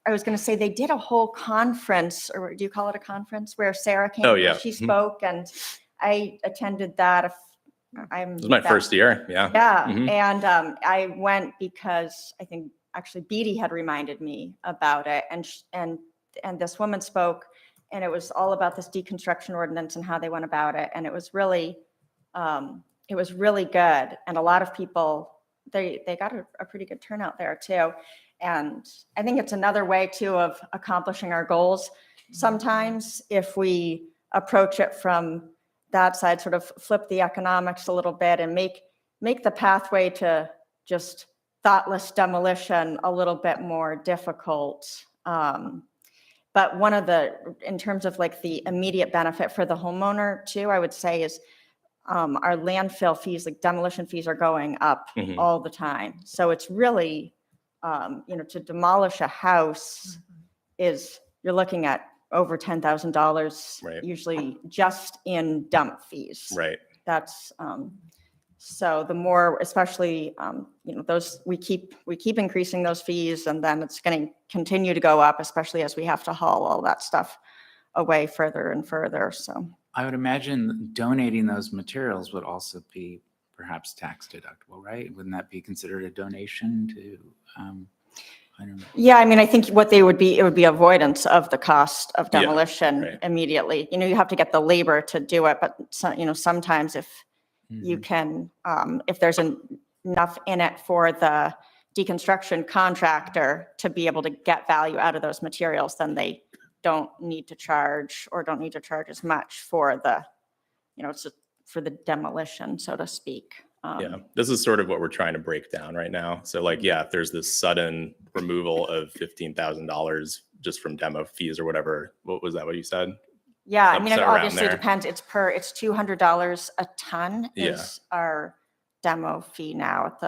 [SPEAKER 5] I was going to say they did a whole conference, or do you call it a conference, where Sarah came?
[SPEAKER 4] Oh, yeah.
[SPEAKER 5] She
[SPEAKER 4] Mhm.
[SPEAKER 5] spoke, and I attended that. I'm.
[SPEAKER 4] It was my
[SPEAKER 5] that-
[SPEAKER 4] first year, yeah.
[SPEAKER 5] Yeah,
[SPEAKER 4] Mhm.
[SPEAKER 5] and I went because I think actually Beatty had reminded me about it, and this woman spoke, and it was all about this deconstruction ordinance and how they went about it, and it was really good, and a lot of people, they got a pretty good turnout there too, and I think it's another way too of accomplishing our goals. Sometimes if we approach it from that side, sort of flip the economics a little bit and make the pathway to just thoughtless demolition a little bit more difficult. But one of in terms of like the immediate benefit for the homeowner too, I would say is our landfill fees, like demolition fees, are going up
[SPEAKER 4] Mhm.
[SPEAKER 5] all the time. So it's really, to demolish a house you're looking at over $10,000
[SPEAKER 4] Right.
[SPEAKER 5] usually just in dump fees.
[SPEAKER 4] Right.
[SPEAKER 5] That's, so the more, especially, those, we keep increasing those fees, and then it's going to continue to go up, especially as we have to haul all that stuff away further and further, so.
[SPEAKER 3] I would imagine donating those materials would also be perhaps tax deductible, right? Wouldn't that be considered a donation to, I don't know.
[SPEAKER 5] Yeah, I mean, I think what it would be avoidance of the cost of
[SPEAKER 4] Yeah,
[SPEAKER 5] demolition
[SPEAKER 4] right.
[SPEAKER 5] immediately. You have to get the labor to do it, but sometimes if you
[SPEAKER 3] Mhm.
[SPEAKER 5] can, if there's enough in it for the deconstruction contractor to be able to get value out of those materials, then they don't need to charge as much for the, for the demolition, so to speak.
[SPEAKER 4] Yeah, this is sort of what we're trying to break down right now. So like, yeah, if there's this sudden removal of $15,000 just from demo fees or whatever, what was that what you said?
[SPEAKER 5] Yeah, I mean, it
[SPEAKER 4] So around
[SPEAKER 5] obviously
[SPEAKER 4] there.
[SPEAKER 5] depends. It's $200 a ton
[SPEAKER 4] Yeah.
[SPEAKER 5] is our demo fee now at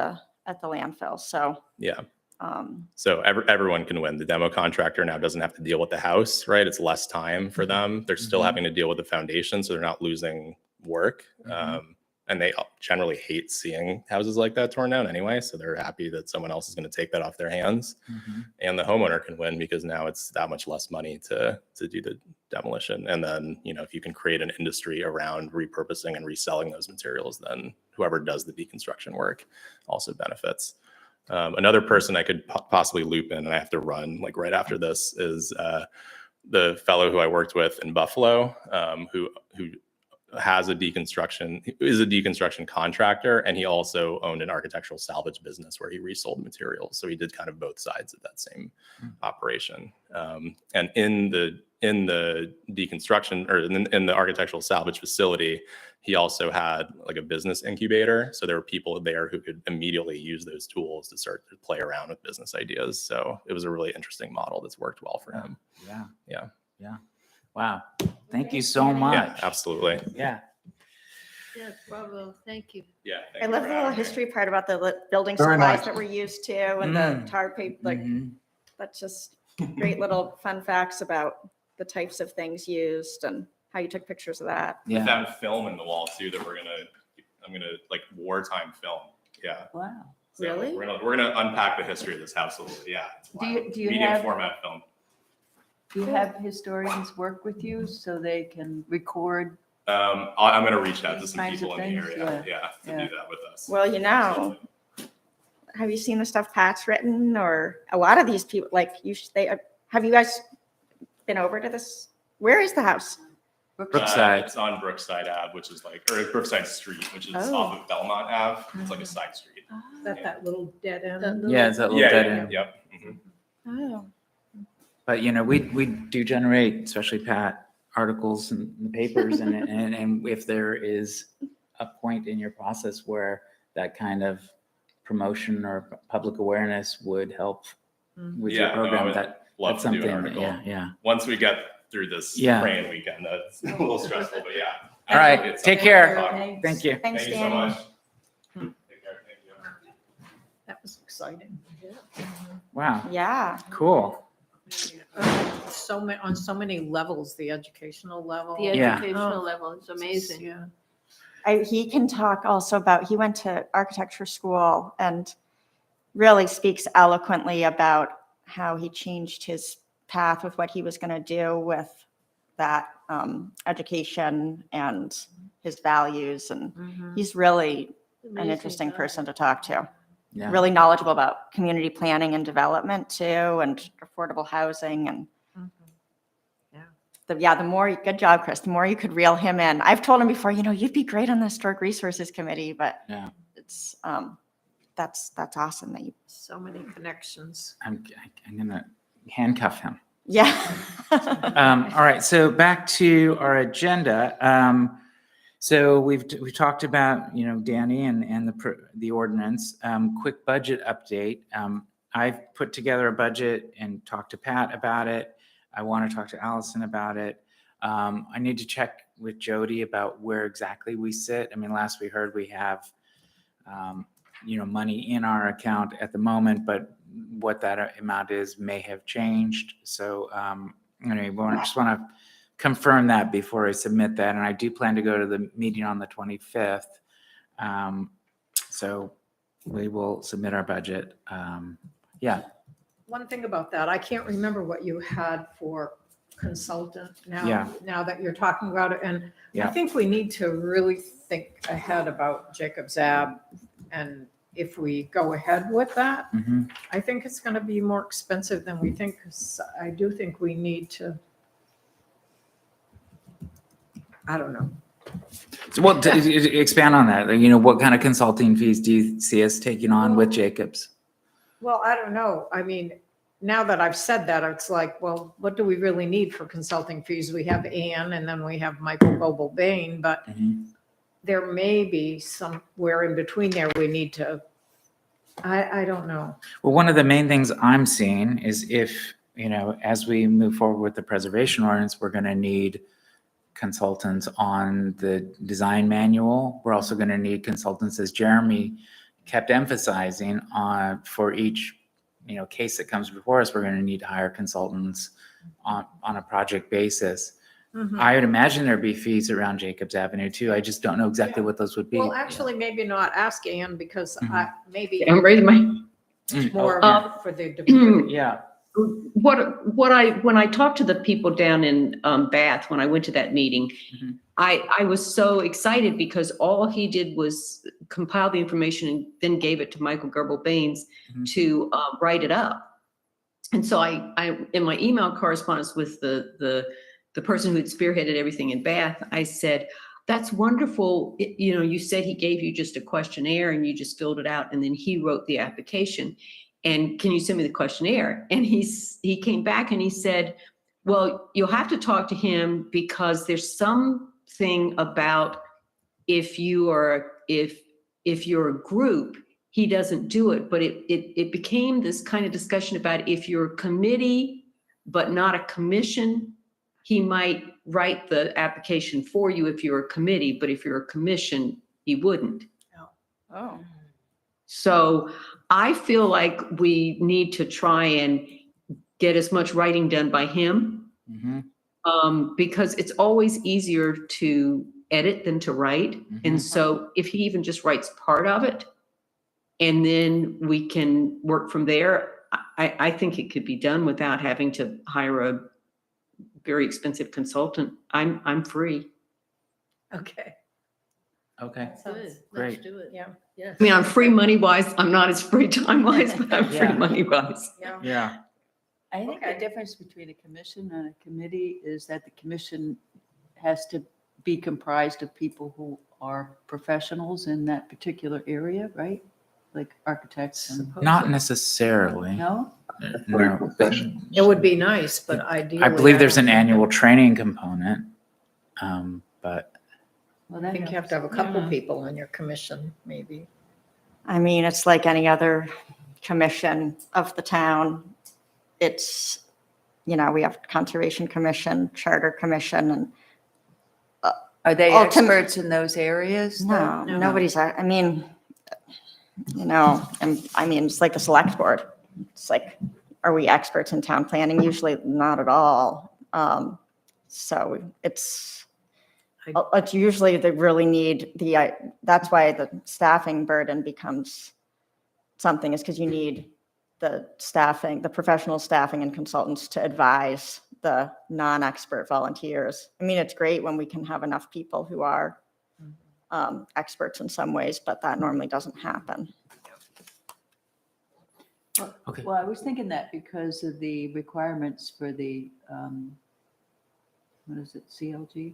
[SPEAKER 5] the landfill. So,
[SPEAKER 4] Yeah.
[SPEAKER 5] um,
[SPEAKER 4] So everyone can win. The demo contractor now doesn't have to deal with the house, right? It's less time for them. They're still
[SPEAKER 3] Mhm.
[SPEAKER 4] having to deal with the foundation, so they're not losing work.
[SPEAKER 3] Mhm.
[SPEAKER 4] And they generally hate seeing houses like that torn down anyway. So they're happy that someone else is going to take that off their hands.
[SPEAKER 3] Mhm.
[SPEAKER 4] And the homeowner can win because now it's that much less money to do the demolition. And then, if you can create an industry around repurposing and reselling those materials, then whoever does the deconstruction work also benefits. Another person I could possibly loop in, and I have to run like right after this, is the fellow who I worked with in Buffalo, who is a deconstruction contractor, and he also owned an architectural salvage business where he resold materials. So he did kind of both sides of that same operation. And in the deconstruction, or in the architectural salvage facility, he also had like a business incubator. So there were people there who could immediately use those tools to start to play around with business ideas. So it was a really interesting model that's worked well for him.
[SPEAKER 3] Yeah.
[SPEAKER 4] Yeah.
[SPEAKER 3] Yeah. Wow. Thank you so much.
[SPEAKER 4] Yeah, absolutely.
[SPEAKER 3] Yeah.
[SPEAKER 2] Yes, bravo, thank you.
[SPEAKER 4] Yeah.
[SPEAKER 5] I love the little history part about the building
[SPEAKER 7] Very
[SPEAKER 5] supplies
[SPEAKER 7] nice.
[SPEAKER 5] that were used to, and
[SPEAKER 3] Mm.
[SPEAKER 5] the tar paper, like,
[SPEAKER 3] Mhm.
[SPEAKER 5] that's just great little fun facts about the types of things used and how you took pictures of that.
[SPEAKER 4] We
[SPEAKER 3] Yeah.
[SPEAKER 4] found film in the wall too that I'm gonna like wartime film. Yeah.
[SPEAKER 9] Wow.
[SPEAKER 4] So
[SPEAKER 2] Really?
[SPEAKER 4] We're gonna unpack the history of this house a little bit. Yeah. it's
[SPEAKER 9] Do you-
[SPEAKER 4] wild.
[SPEAKER 9] do you
[SPEAKER 4] Medium
[SPEAKER 9] have-
[SPEAKER 4] format film.
[SPEAKER 9] Do you have historians work with you so they can record?
[SPEAKER 4] I'm gonna reach out to
[SPEAKER 9] These
[SPEAKER 4] some
[SPEAKER 9] kinds of
[SPEAKER 4] people in the
[SPEAKER 9] things?
[SPEAKER 4] area. Yeah, to
[SPEAKER 9] Yeah.
[SPEAKER 4] do that with us.
[SPEAKER 5] Well, have you seen the stuff Pat's written, or a lot of these people, like have you guys been over to this? Where is the house?
[SPEAKER 3] Brookside.
[SPEAKER 4] It's on Brookside Ave, which is or Brookside Street, which is
[SPEAKER 5] Oh.
[SPEAKER 4] off of Belmont Ave. It's like a side street.
[SPEAKER 1] Is that little dead end?
[SPEAKER 3] Yeah, it's that little
[SPEAKER 4] Yeah,
[SPEAKER 3] dead
[SPEAKER 4] yeah,
[SPEAKER 3] end.
[SPEAKER 4] yep. Mhm.
[SPEAKER 5] Oh,
[SPEAKER 3] But we do generate, especially Pat, articles in the papers, and if there is a point in your process where that kind of promotion or public awareness would help with your
[SPEAKER 4] Yeah, no, I
[SPEAKER 3] program,
[SPEAKER 4] would
[SPEAKER 3] that
[SPEAKER 4] love
[SPEAKER 3] That's
[SPEAKER 4] to do an
[SPEAKER 3] something,
[SPEAKER 4] article.
[SPEAKER 3] yeah.
[SPEAKER 4] Once we get through this
[SPEAKER 3] Yeah.
[SPEAKER 4] rain weekend, that's a little stressful, but yeah.
[SPEAKER 3] All right,
[SPEAKER 4] absolutely, it's
[SPEAKER 3] take
[SPEAKER 4] something
[SPEAKER 3] care.
[SPEAKER 4] to talk.
[SPEAKER 3] Thank you.
[SPEAKER 5] Thanks,
[SPEAKER 4] Thank you so
[SPEAKER 5] Danny.
[SPEAKER 4] much. Take care. Thank you.
[SPEAKER 1] That was exciting.
[SPEAKER 3] Wow,
[SPEAKER 5] Yeah.
[SPEAKER 3] cool.
[SPEAKER 1] On so many levels, the educational level.
[SPEAKER 2] The
[SPEAKER 3] Yeah.
[SPEAKER 2] educational level is amazing.
[SPEAKER 1] Yeah.
[SPEAKER 5] He can talk also about, he went to architecture school and really speaks eloquently about how he changed his path with what he was going to do with that education and his values. And he's really an interesting person to talk to.
[SPEAKER 3] Yeah.
[SPEAKER 5] Really knowledgeable about community planning and development too, and affordable housing. And the more, good job, Chris, the more you could reel him in. I've told him before, you'd be great on the Historic Resources Committee, but
[SPEAKER 3] Yeah.
[SPEAKER 5] it's, that's awesome that you,
[SPEAKER 1] So many connections.
[SPEAKER 3] I'm gonna handcuff him.
[SPEAKER 5] yeah.
[SPEAKER 3] All right, so back to our agenda. So we've talked about, Danny and the ordinance. Quick budget update. I've put together a budget and talked to Pat about it. I want to talk to Allison about it. I need to check with Jody about where exactly we sit. I mean, last we heard we have, money in our account at the moment, but what that amount is may have changed. So anyway, just want to confirm that before I submit that. And I do plan to go to the meeting on the 25th. So we will submit our budget. Yeah.
[SPEAKER 1] One thing about that, I can't remember what you had for consultant
[SPEAKER 3] Yeah.
[SPEAKER 1] now that you're talking about it. And I
[SPEAKER 3] Yeah.
[SPEAKER 1] think we need to really think ahead about Jacob's Ab. And if we go ahead with that,
[SPEAKER 3] Mhm.
[SPEAKER 1] I think it's going to be more expensive than we think. 'Cause I do think we need to, I don't know.
[SPEAKER 3] So, well, expand on that. What kind of consulting fees do you see us taking on with Jacobs?
[SPEAKER 1] Well, I don't know. I mean, now that I've said that, it's like, well, what do we really need for consulting fees? We have Ann and then we have Michael Goebel Bain, but
[SPEAKER 3] Mhm.
[SPEAKER 1] there may be somewhere in between there we need to, I don't know.
[SPEAKER 3] Well, one of the main things I'm seeing is if, as we move forward with the preservation ordinance, we're going to need consultants on the design manual. We're also going to need consultants, as Jeremy kept emphasizing, for each, case that comes before us, we're going to need to hire consultants on a project basis.
[SPEAKER 1] Mhm.
[SPEAKER 3] I would imagine there'd be fees around Jacobs Avenue too. I just don't know exactly what those would be.
[SPEAKER 1] Well, actually, maybe not ask Ann because maybe
[SPEAKER 8] I'm raising my,
[SPEAKER 3] Mm,
[SPEAKER 1] more
[SPEAKER 3] oh,
[SPEAKER 1] for the.
[SPEAKER 3] yeah.
[SPEAKER 8] when I talked to the people down in Bath, when I went to that meeting,
[SPEAKER 3] Mhm.
[SPEAKER 8] I was so excited because all he did was compile the information and then gave it to Michael Goebel Baines
[SPEAKER 3] Mhm.
[SPEAKER 8] to write it up. And so I in my email correspondence with the person who had spearheaded everything in Bath, I said, "That's wonderful. You said he gave you just a questionnaire and you just filled it out, and then he wrote the application. And can you send me the questionnaire?" And he came back and he said, "Well, you'll have to talk to him because there's something about if you're a group, he doesn't do it." But it became this kind of discussion about if you're a committee but not a commission, he might write the application for you if you're a committee, but if you're a commission, he wouldn't.
[SPEAKER 5] Oh.
[SPEAKER 8] So I feel like we need to try and get as much writing done by him,
[SPEAKER 3] Mhm.
[SPEAKER 8] because it's always easier to edit than to write.
[SPEAKER 3] Mhm.
[SPEAKER 8] And so if he even just writes part of it, and then we can work from there, I think it could be done without having to hire a very expensive consultant. I'm free.
[SPEAKER 1] Okay.
[SPEAKER 3] Okay.
[SPEAKER 2] Good,
[SPEAKER 3] Great.
[SPEAKER 2] let's do it.
[SPEAKER 1] Yeah.
[SPEAKER 2] Yes.
[SPEAKER 8] I mean, I'm free money-wise. I'm not as free time-wise, but I'm free
[SPEAKER 3] Yeah.
[SPEAKER 8] money-wise.
[SPEAKER 1] Yeah.
[SPEAKER 3] Yeah.
[SPEAKER 9] I think
[SPEAKER 1] Okay.
[SPEAKER 9] the difference between a commission and a committee is that the commission has to be comprised of people who are professionals in that particular area, right? Like architects and,
[SPEAKER 3] Not necessarily.
[SPEAKER 9] no?
[SPEAKER 3] No.
[SPEAKER 1] It would be nice, but ideally.
[SPEAKER 3] I believe there's
[SPEAKER 1] don't
[SPEAKER 3] an
[SPEAKER 1] think
[SPEAKER 3] annual
[SPEAKER 1] that-
[SPEAKER 3] training component. But
[SPEAKER 9] Well,
[SPEAKER 1] I
[SPEAKER 9] that
[SPEAKER 1] think you have
[SPEAKER 9] helps.
[SPEAKER 1] to have a couple
[SPEAKER 2] Yeah.
[SPEAKER 1] people on your commission, maybe.
[SPEAKER 5] I mean, it's like any other commission of the town. It's you know, we have Conservation Commission, Charter Commission, and
[SPEAKER 9] Are they
[SPEAKER 5] Ultim-
[SPEAKER 9] experts in those areas? though?
[SPEAKER 5] no, nobody's, I mean, you know, and I mean, it's like the select board. It's like, are we experts in town planning? Usually not at all. So it's usually they really need that's why the staffing burden becomes something, is because you need the staffing, the professional staffing and consultants to advise the non-expert volunteers. I mean, it's great when we can have enough people who are experts in some ways, but that normally doesn't happen.
[SPEAKER 3] Okay.
[SPEAKER 9] Well, I was thinking that because of the requirements for the, what is it, CLG?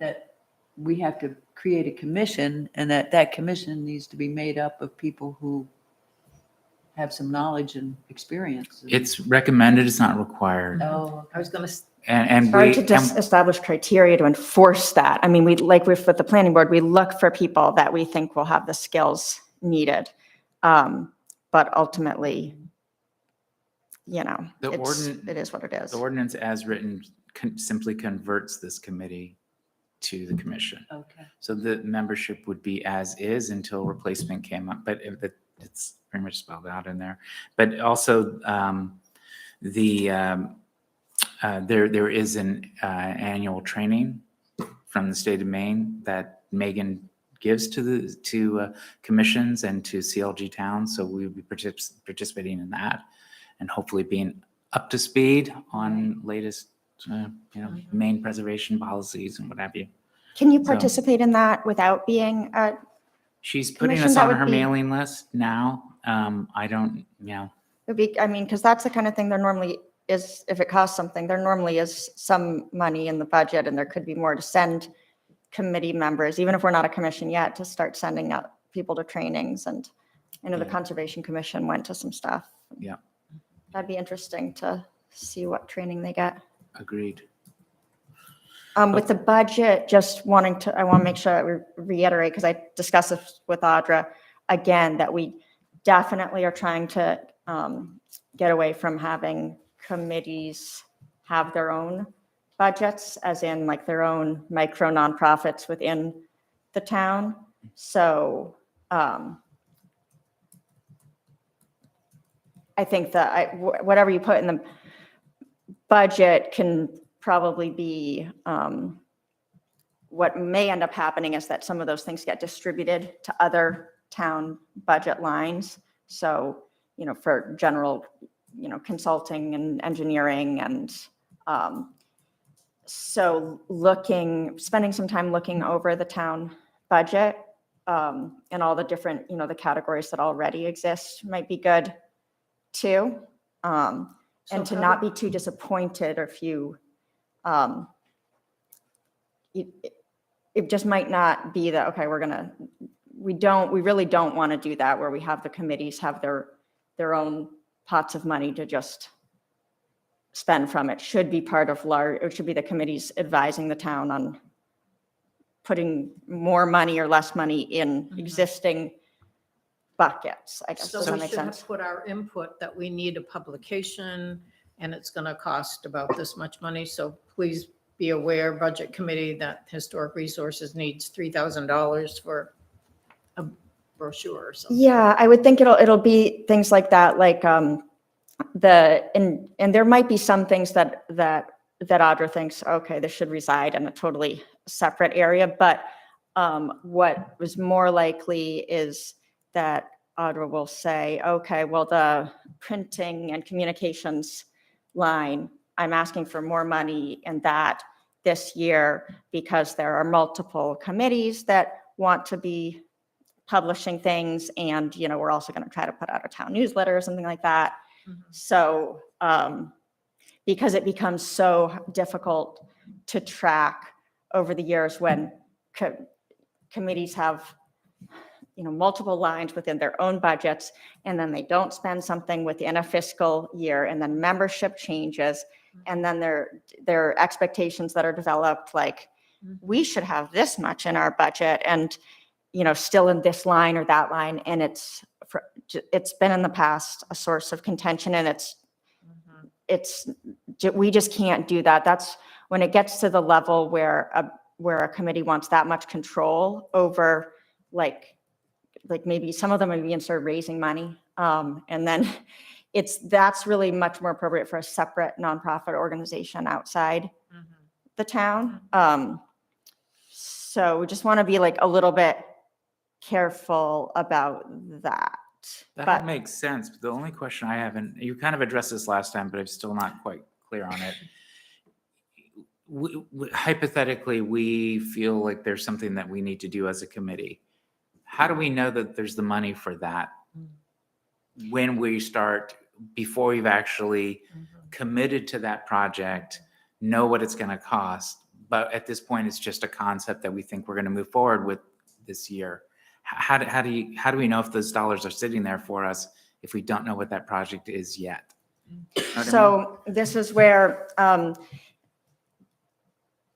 [SPEAKER 9] That we have to create a commission, and that commission needs to be made up of people who have some knowledge and experience.
[SPEAKER 3] It's recommended, it's not required.
[SPEAKER 9] Oh,
[SPEAKER 1] I was going to,
[SPEAKER 3] And
[SPEAKER 5] It's hard
[SPEAKER 3] we,
[SPEAKER 5] to just establish criteria to enforce that. I mean, we, like with the planning board, we look for people that we think will have the skills needed. But ultimately, you know,
[SPEAKER 3] The
[SPEAKER 5] it is what it is.
[SPEAKER 3] the ordinance as written simply converts this committee to the commission.
[SPEAKER 9] okay.
[SPEAKER 3] So the membership would be as is until replacement came up, but it's pretty much spelled out in there. But also, there is an annual training from the state of Maine that Megan gives to commissions and to CLG towns. So we will be participating in that, and hopefully being up to speed on latest, Maine preservation policies and what have you.
[SPEAKER 5] Can you
[SPEAKER 3] So-
[SPEAKER 5] participate in that without being
[SPEAKER 3] She's putting
[SPEAKER 5] Commission,
[SPEAKER 3] us
[SPEAKER 5] that
[SPEAKER 3] on
[SPEAKER 5] would
[SPEAKER 3] her
[SPEAKER 5] be-
[SPEAKER 3] mailing list now. I don't,
[SPEAKER 5] would be, I mean, because that's the kind of thing there normally is, if it costs something, there normally is some money in the budget, and there could be more to send committee members, even if we're not a commission yet, to start sending out people to trainings. And I know the
[SPEAKER 3] Yeah.
[SPEAKER 5] Conservation Commission went to some stuff.
[SPEAKER 3] Yeah.
[SPEAKER 5] That'd be interesting to see what training they get.
[SPEAKER 3] agreed.
[SPEAKER 5] With the budget, I want to make sure that we reiterate, because I discussed this with Audra again, that we definitely are trying to get away from having committees have their own budgets, as in like their own micro nonprofits within the town. So I think that whatever you put in the budget can probably be, what may end up happening is that some of those things get distributed to other town budget lines. So, for general, consulting and engineering, and so spending some time looking over the town budget and all the different, the categories that already exist might be good too. And to not be too disappointed, or if you, it just might not be that, okay, we really don't want to do that, where we have the committees have their own pots of money to just spend from. It should be part of it should be the committees advising the town on putting more money or less money in existing buckets, I guess.
[SPEAKER 1] so
[SPEAKER 5] Does that
[SPEAKER 1] we
[SPEAKER 5] make
[SPEAKER 1] should have
[SPEAKER 5] sense?
[SPEAKER 1] put our input that we need a publication and it's going to cost about this much money. So please be aware, Budget Committee, that Historic Resources needs $3,000 for a brochure or something.
[SPEAKER 5] Yeah, I would think it'll be things like that, like and there might be some things that Audra thinks, okay, this should reside in a totally separate area, but what was more likely is that Audra will say, okay, well, the printing and communications line, I'm asking for more money in that this year because there are multiple committees that want to be publishing things, and we're also going to try to put out a town newsletter or something like that.
[SPEAKER 1] Mhm.
[SPEAKER 5] So because it becomes so difficult to track over the years when committees have multiple lines within their own budgets, and then they don't spend something within a fiscal year, and then membership changes, and then their expectations that are developed, like we should have this much in our budget, and still in this line or that line, and it's been in the past a source of contention, and it's we just can't do that. That's when it gets to the level where a committee wants that much control over, like maybe some of them are even start raising money. And then that's really much more appropriate for a separate nonprofit organization outside the town. So we just want to be like a little bit careful about that.
[SPEAKER 3] That
[SPEAKER 5] But
[SPEAKER 3] makes sense. The only question I have, and you kind of addressed this last time, but I'm still not quite clear on it. Hypothetically, we feel like there's something that we need to do as a committee. How do we know that there's the money for that when we start, before we've actually committed to that project, know what it's going to cost? But at this point, it's just a concept that we think we're going to move forward with this year. How do we know if those dollars are sitting there for us if we don't know what that project is yet? You know what I mean?
[SPEAKER 5] so this is where,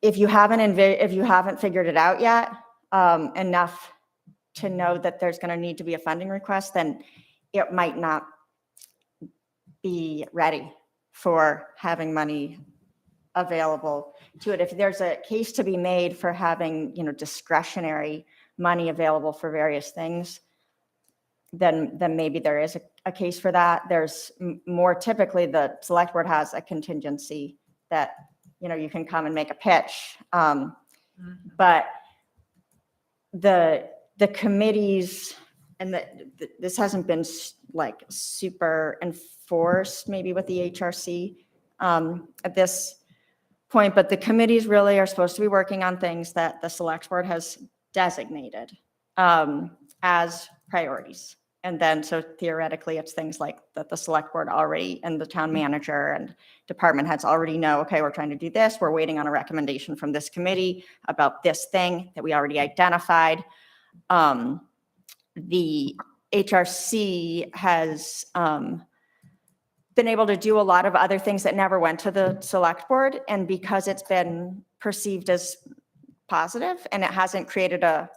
[SPEAKER 5] if you haven't figured it out yet, enough to know that there's going to need to be a funding request, then it might not be ready for having money available to it. If there's a case to be made for having, discretionary money available for various things, then maybe there is a case for that. There's more typically the select board has a contingency that, you can come and make a pitch. But the committees, and this hasn't been like super enforced maybe with the HRC at this point, but the committees really are supposed to be working on things that the select board has designated as priorities. And then, so theoretically, it's things like that the select board already, and the town manager and department heads already know, okay, we're trying to do this. We're waiting on a recommendation from this committee about this thing that we already identified. The HRC has been able to do a lot of other things that never went to the select board. And because it's been perceived as positive and it hasn't created a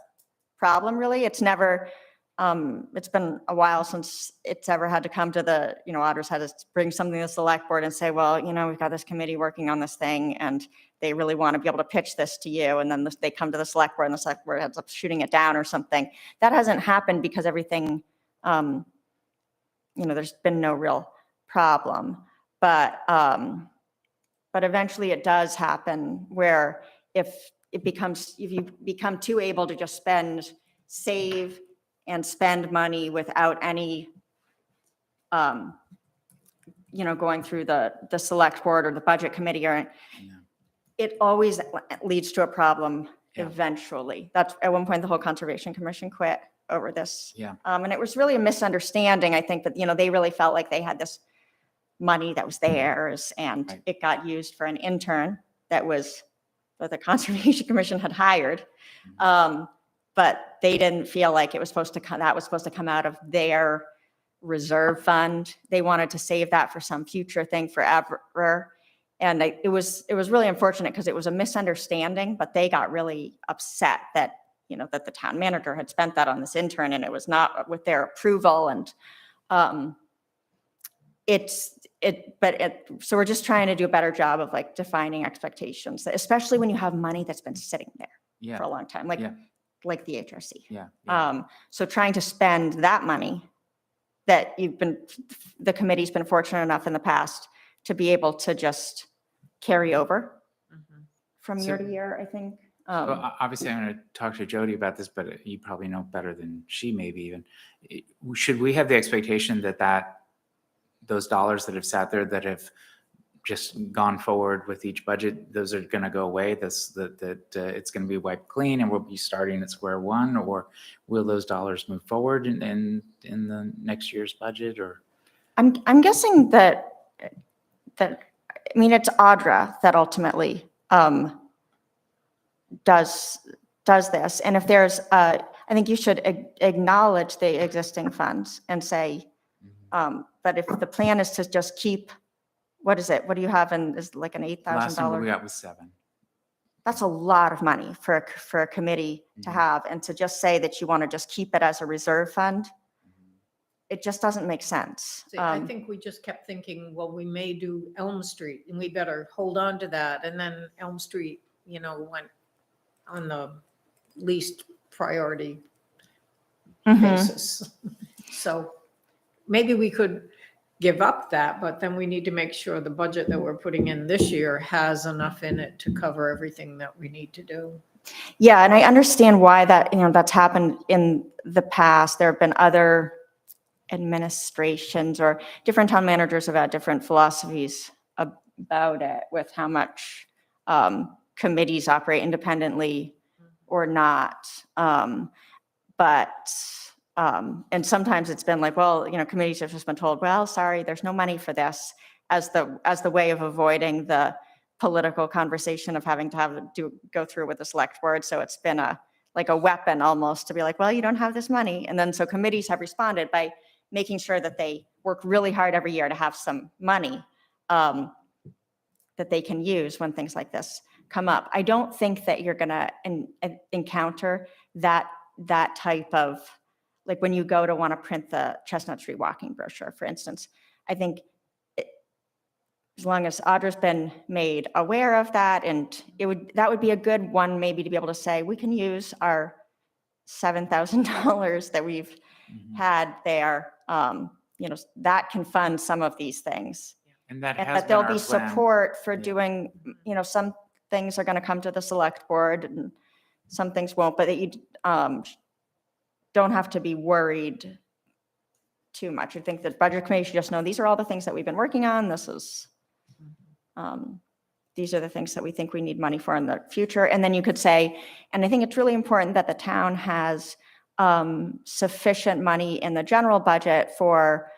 [SPEAKER 5] problem really, it's been a while since it's ever had to come to the, auditors had to bring something to the select board and say, well, we've got this committee working on this thing and they really want to be able to pitch this to you. And then they come to the select board and the select board ends up shooting it down or something. That hasn't happened because everything, there's been no real problem. But eventually it does happen where if you become too able to just save and spend money without any, going through the select board or the budget committee, it always leads to a problem eventually. That's at one point the whole Conservation Commission quit over this. And it was really a misunderstanding, I think, that, they really felt like they had this money that was theirs and it got used for an intern that the Conservation Commission had hired. But they didn't feel like that was supposed to come out of their reserve fund. They wanted to save that for some future thing forever. And it was really unfortunate because it was a misunderstanding, but they got really upset that, that the town manager had spent that on this intern and it was not with their approval. And so we're just trying to do a better job of like defining expectations, especially when you have money that's been sitting there for a long time. Like the HRC. So trying to spend that money that the committee's been fortunate enough in the past to be able to just carry over from year to year, I think.
[SPEAKER 3] Well, obviously, I'm going to talk to Jody about this, but you probably know better than she maybe even. Should we have the expectation that those dollars that have sat there that have just gone forward with each budget, those are going to go away, that it's going to be wiped clean and we'll be starting at square one? Or will those dollars move forward in the next year's budget? Or
[SPEAKER 5] I'm guessing that it's Audra that ultimately does this. And if there's I think you should acknowledge the existing funds and say, but if the plan is to just keep, what is it? What do you have is like an $8,000?
[SPEAKER 3] last number we got was 7.
[SPEAKER 5] That's a lot of money for a committee to have. And to just say that you want to just keep it as a reserve fund, it just doesn't make sense.
[SPEAKER 1] See, I think we just kept thinking, well, we may do Elm Street and we better hold on to that. And then Elm Street, went on the least priority
[SPEAKER 5] Mhm.
[SPEAKER 1] basis. So maybe we could give up that, but then we need to make sure the budget that we're putting in this year has enough in it to cover everything that we need to do.
[SPEAKER 5] Yeah, and I understand why that's happened in the past. There have been other administrations or different town managers have had different philosophies about it with how much committees operate independently or not. And sometimes it's been like, well, committees have just been told, well, sorry, there's no money for this, as the way of avoiding the political conversation of having to go through with the select board. So it's been like a weapon almost to be like, well, you don't have this money. And then so committees have responded by making sure that they work really hard every year to have some money that they can use when things like this come up. I don't think that you're going to encounter that type of, like when you go to want to print the Chestnut Street walking brochure, for instance. I think as long as Audra's been made aware of that, and that would be a good one maybe to be able to say, we can use our $7,000 that we've had there, that can fund some of these things.
[SPEAKER 3] And that
[SPEAKER 5] And
[SPEAKER 3] has
[SPEAKER 5] that
[SPEAKER 3] been
[SPEAKER 5] there'll
[SPEAKER 3] our
[SPEAKER 5] be
[SPEAKER 3] plan.
[SPEAKER 5] support for
[SPEAKER 3] Yeah.
[SPEAKER 5] doing, some things are going to come to the select board and some things won't, but that you don't have to be worried too much. I think the budget committee should just know, these are all the things that we've been working on. These are the things that we think we need money for in the future. And then you could say, and I think it's really important that the town has sufficient money in the general budget for,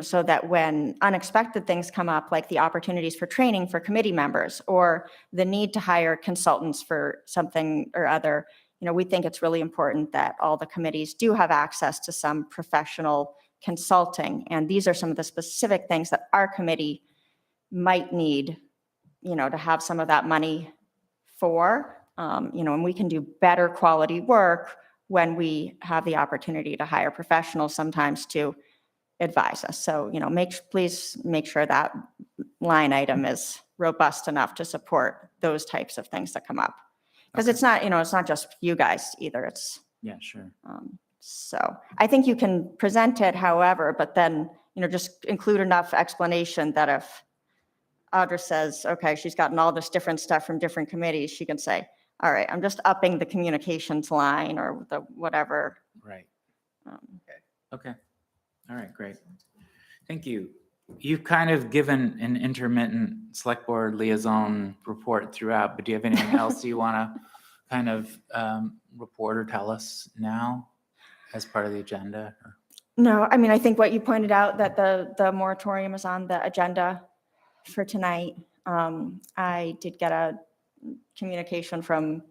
[SPEAKER 5] so that when unexpected things come up, like the opportunities for training for committee members or the need to hire consultants for something or other, we think it's really important that all the committees do have access to some professional consulting. And these are some of the specific things that our committee might need, to have some of that money for, and we can do better quality work when we have the opportunity to hire professionals sometimes to advise us. So, please make sure that line item is robust enough to support those types of things that come up. Because it's not, it's not just you guys either. It's,
[SPEAKER 3] Yeah, sure.
[SPEAKER 5] so I think you can present it however, but then, just include enough explanation that if Audra says, okay, she's gotten all this different stuff from different committees, she can say, all right, I'm just upping the communications line or the whatever.
[SPEAKER 3] Right. Okay. All right, great. Thank you. You've kind of given an intermittent select board liaison report throughout, but do you have anything else you want to kind of report or tell us now as part of the agenda? Or-
[SPEAKER 5] No, I mean, I think what you pointed out, that the moratorium is on the agenda for tonight. I did get a communication from,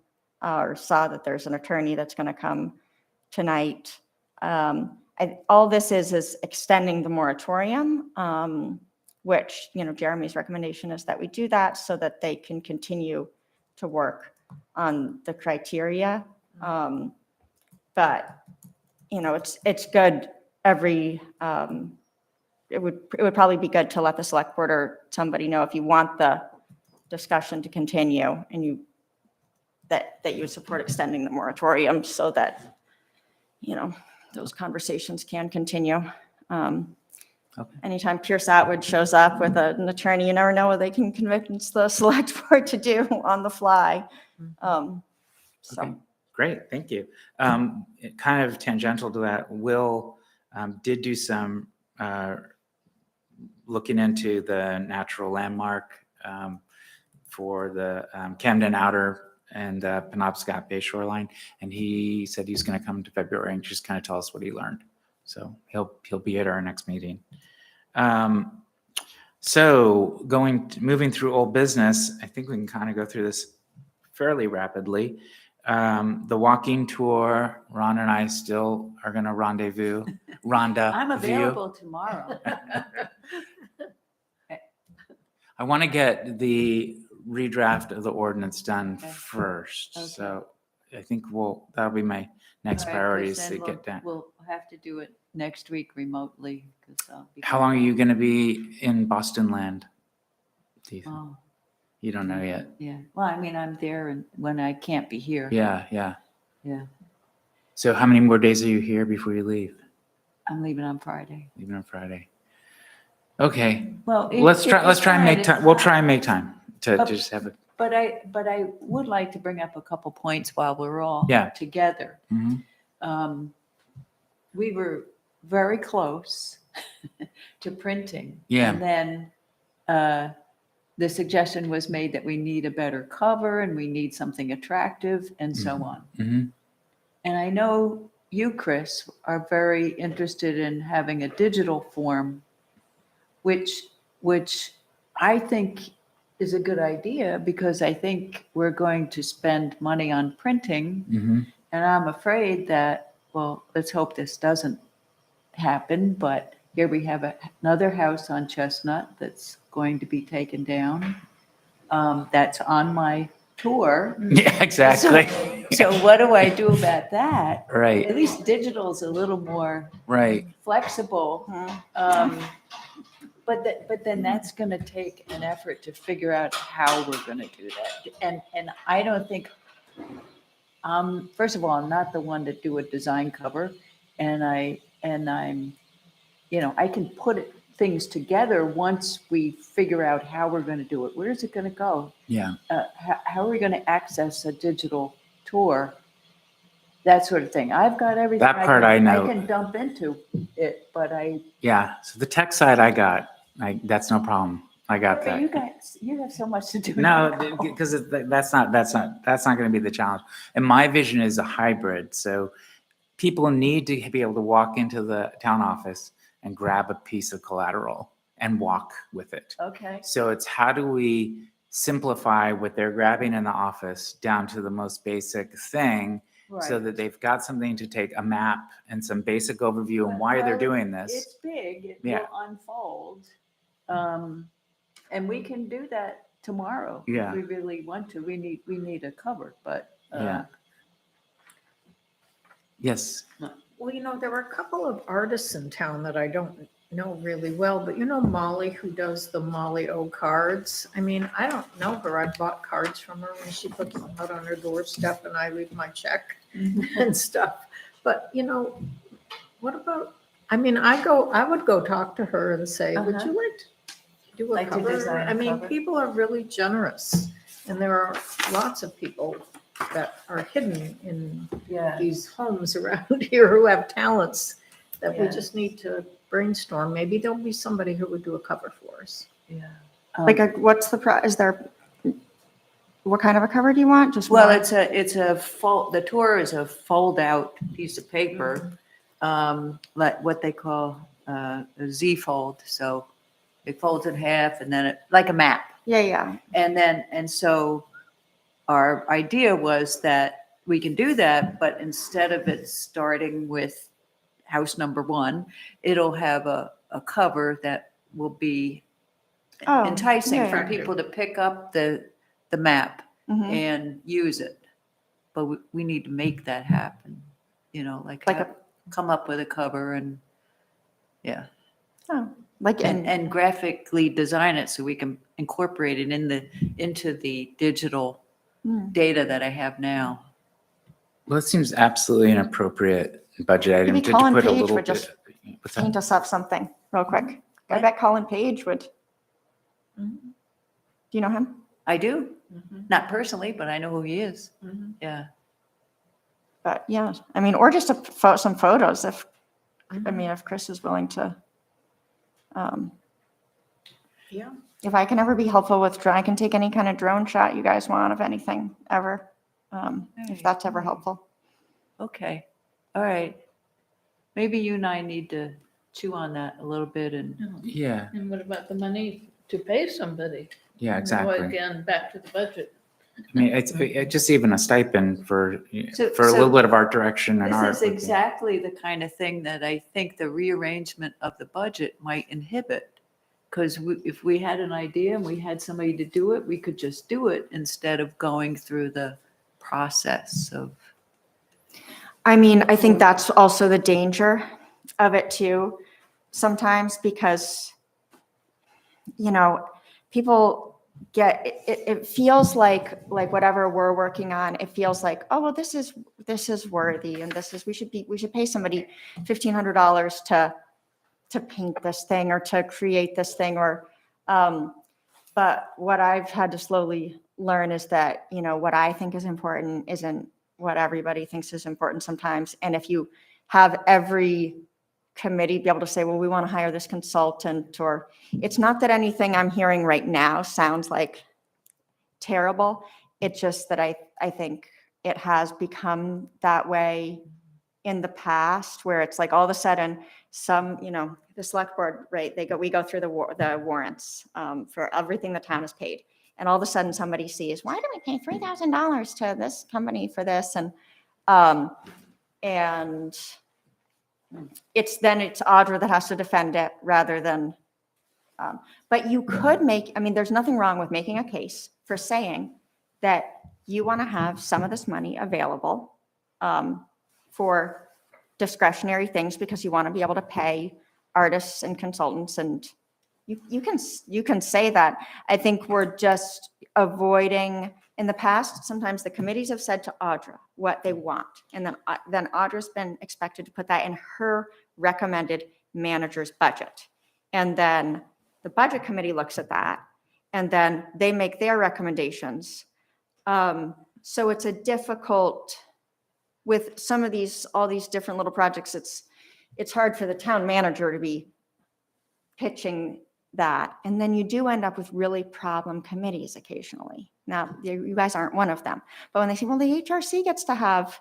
[SPEAKER 5] or saw that there's an attorney that's going to come tonight. All this is extending the moratorium, which, Jeremy's recommendation is that we do that so that they can continue to work on the criteria. But, it's good it would probably be good to let the select board or somebody know if you want the discussion to continue and that you would support extending the moratorium so that, those conversations can continue. Anytime Pierce Atwood shows up with an attorney, you never know what they can convince the select board to do on the fly.
[SPEAKER 3] Okay, great, thank you. Kind of tangential to that, Will did do some looking into the natural landmark for the Camden Outer and Penobscot Bay shoreline, and he said he's going to come to February and just kind of tell us what he learned. So he'll be at our next meeting. So moving through old business, I think we can kind of go through this fairly rapidly. The walking tour, Ron and I still are going to rendezvous. Rhonda,
[SPEAKER 9] I'm available tomorrow.
[SPEAKER 3] I want to get the redraft of the ordinance done first.
[SPEAKER 9] Okay.
[SPEAKER 3] So I think that'll be my next
[SPEAKER 9] All right,
[SPEAKER 3] priority
[SPEAKER 9] Chris,
[SPEAKER 3] is
[SPEAKER 9] then
[SPEAKER 3] to get that.
[SPEAKER 9] We'll have to do it next week remotely, because I'll be.
[SPEAKER 3] How long are you going to be in Boston land? Do you,
[SPEAKER 9] Oh,
[SPEAKER 3] you don't know yet.
[SPEAKER 9] yeah. Well, I mean, I'm there and when I can't be here.
[SPEAKER 3] Yeah, yeah.
[SPEAKER 9] Yeah.
[SPEAKER 3] So how many more days are you here before you leave?
[SPEAKER 9] I'm leaving on Friday.
[SPEAKER 3] Leaving on Friday. Okay.
[SPEAKER 9] Well,
[SPEAKER 3] Let's try and make time. We'll try and make time to
[SPEAKER 9] But-
[SPEAKER 3] just have it.
[SPEAKER 9] But I would like to bring up a couple points while we're all
[SPEAKER 3] Yeah.
[SPEAKER 9] together.
[SPEAKER 3] Mhm.
[SPEAKER 9] We were very close to printing.
[SPEAKER 3] Yeah.
[SPEAKER 9] And then the suggestion was made that we need a better cover and we need something attractive and so on.
[SPEAKER 3] Mhm.
[SPEAKER 9] And I know you, Chris, are very interested in having a digital form, which I think is a good idea, because I think we're going to spend money on printing.
[SPEAKER 3] Mhm.
[SPEAKER 9] And I'm afraid that, well, let's hope this doesn't happen, but here we have another house on Chestnut that's going to be taken down. That's on my tour.
[SPEAKER 3] Yeah, exactly.
[SPEAKER 9] So what do I do about that?
[SPEAKER 3] Right,
[SPEAKER 9] At least digital's a little more
[SPEAKER 3] right.
[SPEAKER 9] flexible. But then that's going to take an effort to figure out how we're going to do that. And I don't think, first of all, I'm not the one to do a design cover, and I'm, I can put things together once we figure out how we're going to do it. Where's it going to go?
[SPEAKER 3] Yeah.
[SPEAKER 9] How are we going to access a digital tour? That sort of thing. I've got everything.
[SPEAKER 3] That part I know.
[SPEAKER 9] I can dump into it, but
[SPEAKER 3] Yeah. So the tech side I got. That's no problem. I got
[SPEAKER 9] but you
[SPEAKER 3] that.
[SPEAKER 9] guys, you have so much to do.
[SPEAKER 3] No,
[SPEAKER 9] now.
[SPEAKER 3] because that's not going to be the challenge. And my vision is a hybrid. So people need to be able to walk into the town office and grab a piece of collateral and walk with it.
[SPEAKER 9] Okay.
[SPEAKER 3] So it's how do we simplify what they're grabbing in the office down to the most basic thing, so
[SPEAKER 9] Right.
[SPEAKER 3] that they've got something to take a map and some basic overview on why they're
[SPEAKER 9] Well,
[SPEAKER 3] doing this.
[SPEAKER 9] It's big. It
[SPEAKER 3] Yeah.
[SPEAKER 9] will unfold. And we can do that tomorrow.
[SPEAKER 3] Yeah.
[SPEAKER 9] If we really want to. We need a cover, but.
[SPEAKER 3] Yeah. Yes.
[SPEAKER 1] Well, there were a couple of artists in town that I don't know really well, but Molly, who does the Molly O cards. I mean, I don't know her. I bought cards from her when she puts them out on her doorstep and I leave my check and stuff. But, what about, I mean, I would go talk to her and say, would
[SPEAKER 9] Uh-huh.
[SPEAKER 1] you like to do a
[SPEAKER 9] Like to
[SPEAKER 1] cover?
[SPEAKER 9] design a
[SPEAKER 1] I mean,
[SPEAKER 9] cover?
[SPEAKER 1] people are really generous, and there are lots of people that are hidden in
[SPEAKER 9] Yeah.
[SPEAKER 1] these homes around here who have talents that we
[SPEAKER 9] Yeah.
[SPEAKER 1] just need to brainstorm. Maybe there'll be somebody who would do a cover for us.
[SPEAKER 9] Yeah.
[SPEAKER 5] What's is there, what kind of a cover do you want? Just
[SPEAKER 9] Well,
[SPEAKER 5] one?
[SPEAKER 9] it's a fold, the tour is a fold out piece of paper, like what they call a Z fold. So it folds in half and then like a map.
[SPEAKER 5] Yeah.
[SPEAKER 9] And so our idea was that we can do that, but instead of it starting with house number 1, it'll have a cover that will be
[SPEAKER 5] Oh,
[SPEAKER 9] enticing
[SPEAKER 5] yeah,
[SPEAKER 9] for
[SPEAKER 1] yeah.
[SPEAKER 9] people to pick up the map
[SPEAKER 5] Mhm.
[SPEAKER 9] and use it. But we need to make that happen,
[SPEAKER 5] Like
[SPEAKER 9] come up with a cover and, yeah.
[SPEAKER 5] Like,
[SPEAKER 9] And graphically design it so we can incorporate it into the digital
[SPEAKER 5] Hmm.
[SPEAKER 9] data that I have now.
[SPEAKER 3] Well, it seems absolutely an appropriate budget item
[SPEAKER 5] Maybe
[SPEAKER 3] to
[SPEAKER 5] Colin
[SPEAKER 3] put a
[SPEAKER 5] Page
[SPEAKER 3] little
[SPEAKER 5] would
[SPEAKER 3] bit.
[SPEAKER 5] just
[SPEAKER 3] What's that?
[SPEAKER 5] paint us up something real quick. I
[SPEAKER 9] What?
[SPEAKER 5] bet Colin Page would. Do you know him?
[SPEAKER 9] I do, not personally, but I know who he is. Yeah.
[SPEAKER 5] But yeah, I mean, or just some photos if, if Chris is willing to.
[SPEAKER 1] Yeah.
[SPEAKER 5] If I can ever be helpful with drone, I can take any kind of drone shot you guys want of anything ever. If that's ever helpful.
[SPEAKER 9] Okay. All right. Maybe you and I need to chew on that a little bit and,
[SPEAKER 3] Yeah,
[SPEAKER 2] And what about the money to pay somebody?
[SPEAKER 3] yeah,
[SPEAKER 2] Now,
[SPEAKER 3] exactly.
[SPEAKER 2] Again, back to the budget.
[SPEAKER 3] I mean, it's just even a stipend for
[SPEAKER 9] So-
[SPEAKER 3] a little bit of art direction and art.
[SPEAKER 9] this is exactly the kind of thing that I think the rearrangement of the budget might inhibit. Because if we had an idea and we had somebody to do it, we could just do it instead of going through the process of,
[SPEAKER 5] I mean, I think that's also the danger of it too, sometimes because, people it feels like whatever we're working on, it feels like, oh, well, this is worthy and we should pay somebody $1,500 to paint this thing or to create this thing but what I've had to slowly learn is that, what I think is important isn't what everybody thinks is important sometimes. And if you have every committee be able to say, well, we want to hire this consultant, or it's not that anything I'm hearing right now sounds like terrible. It's just that I think it has become that way in the past, where it's like all of a sudden the select board, right? We go through the warrants for everything the town has paid. And all of a sudden somebody sees, why do we pay $3,000 to this company for this? And it's Audra that has to defend it rather than, but you could there's nothing wrong with making a case for saying that you want to have some of this money available for discretionary things because you want to be able to pay artists and consultants, and you can say that. I think we're just avoiding. In the past, sometimes the committees have said to Audra what they want, and then Audra's been expected to put that in her recommended manager's budget, and then the budget committee looks at that, and then they make their recommendations. So it's a difficult. With some of all these different little projects, it's hard for the town manager to be pitching that. And then you do end up with really problem committees occasionally. Now, you guys aren't one of them. But when they say, well, the HRC gets to have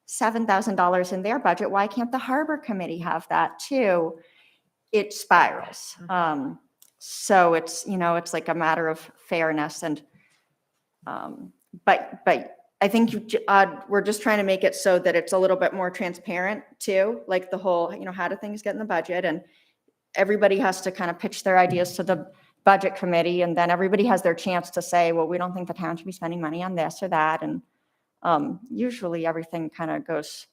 [SPEAKER 5] $7,000 in their budget, why can't the Harbor Committee have that too? It spirals. So it's like a matter of fairness. And but I think we're just trying to make it so that it's a little bit more transparent too, like the whole, how do things get in the budget? And everybody has to kind of pitch their ideas to the budget committee, and then everybody has their chance to say, well, we don't think the town should be spending money on this or that. And usually everything kind of goes